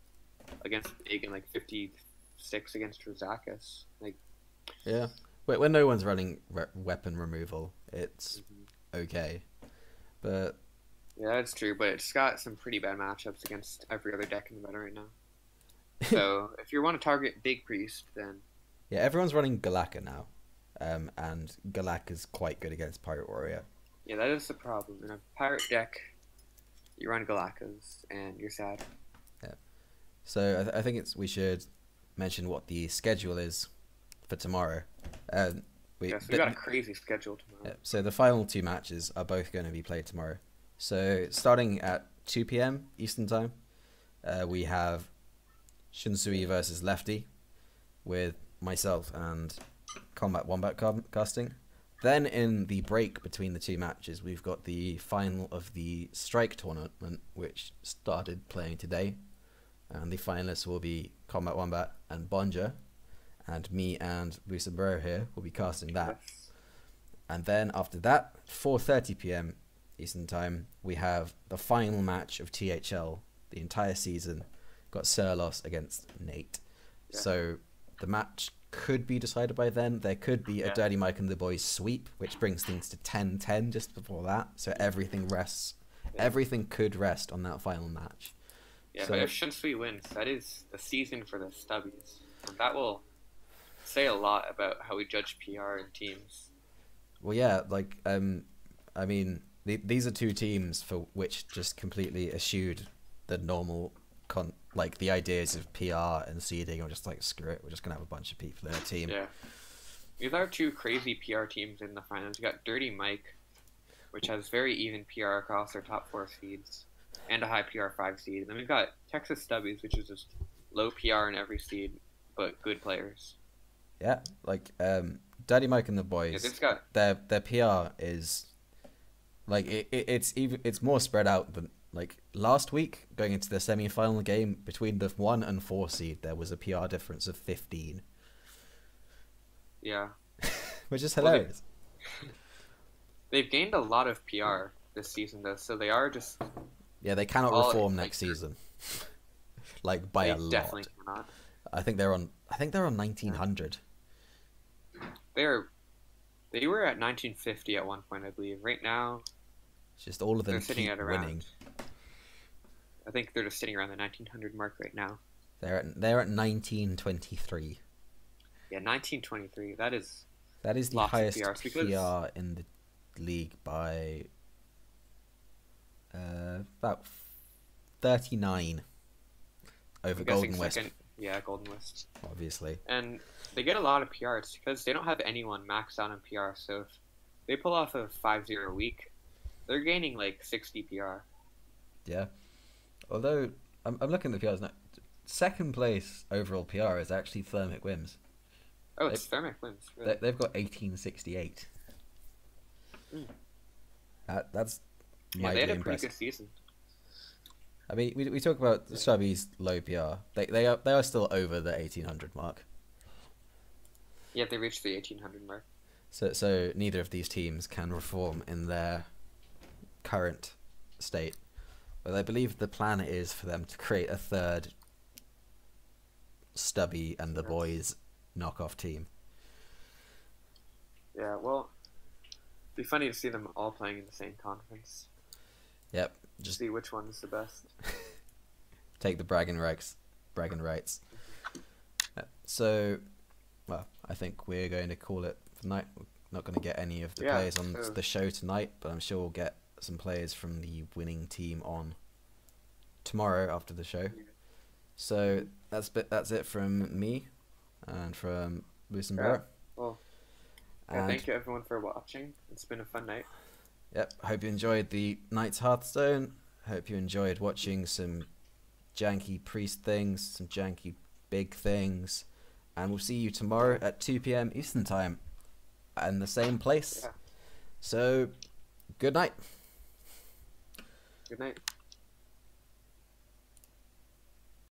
against Big and 56 against Razakis. Yeah. When no one's running weapon removal, it's okay. But yeah, that's true. But it's got some pretty bad matchups against every other deck in the meta right now. So if you want to target Big Priest, then yeah, everyone's running Galaka now, and Galaka's quite good against Pirate Warrior. Yeah, that is the problem. In a pirate deck, you run Galakas, and you're sad. Yeah. So I think we should mention what the schedule is for tomorrow. We got a crazy schedule tomorrow. Yeah, so the final 2 matches are both going to be played tomorrow. So starting at 2 p.m. Eastern Time, we have Shunsui versus Lefty with myself and Combat Wombat casting. Then in the break between the 2 matches, we've got the final of the Strike tournament, which started playing today. And the finalists will be Combat Wombat and Bonja. And me and Busaburo here will be casting that. And then after that, 4:30 p.m. Eastern Time, we have the final match of THL, the entire season. Got Surlos against Nate. Yeah. So the match could be decided by then. There could be a DurtyMike and the boys sweep, which brings things to 10-10 just before that. So everything rests. Yeah. Everything could rest on that final match. Yeah, so, but if Shunsui wins, that is the season for the Stubbies. And that will say a lot about how we judge PR in teams. Well, yeah, I mean, these are 2 teams for which just completely eschewed the normal, the ideas of PR and seeding. Or just screw it, we're just gonna have a bunch of people in a team. Yeah, these are 2 crazy PR teams in the finals. You got DurtyMike, which has very even PR across their top 4 seeds, and a high PR 5 seed. And then we've got Texas Stubbies, which is just low PR in every seed, but good players. Yeah, DurtyMike and the boys. Yeah, their PR is it's more spread out than last week going into the semi-final game between the 1 and 4 seed. There was a PR difference of 15. Yeah, which is hilarious. They've gained a lot of PR this season though, so they are just they cannot reform next season. By a lot. Definitely cannot. I think they're on 1900. They were at 1950 at one point, I believe. Right now, it's just all of them they're sitting keep at around, winning. I think they're just sitting around the 1900 mark right now. They're at 1923. Yeah, 1923. That is the highest PR in the league by about 39 over I'm guessing Golden Wisp, second. Yeah, Golden Wisp. obviously. And they get a lot of PRs because they don't have anyone maxed out on PR. So if they pull off a 5-0 week, they're gaining like 60 PR. Yeah. Although I'm looking at the PRs now. Second place overall PR is actually Thermic Whims. Oh, it's Thermic Whims. Really? They've got 1868. Mm. That's Yeah, they had mightily a pretty impressive. good season. I mean, we talk about Subby's low PR. They are still over the 1800 mark. Yeah, they reached the 1800 mark. So neither of these teams can reform in their current state. But I believe the plan is for them to create a third Stubby and the boys knockoff team. Yeah, well, it'd be funny to see them all playing in the same conference. Yep. Just See which one's the best. take the bragging rights. So, well, I think we're going to call it for tonight. We're not going to get any of the players on the show tonight, but I'm sure we'll get some players from the winning team on tomorrow after the show. So that's it from me and from Lucenberg. Well, thank you everyone for watching. It's been a fun night. Yep, hope you enjoyed the Knight's Hearthstone. Hope you enjoyed watching some janky priest things, some janky big things. And we'll see you tomorrow at 2 PM Eastern Time in the same place. Yeah. So, good night. Good night.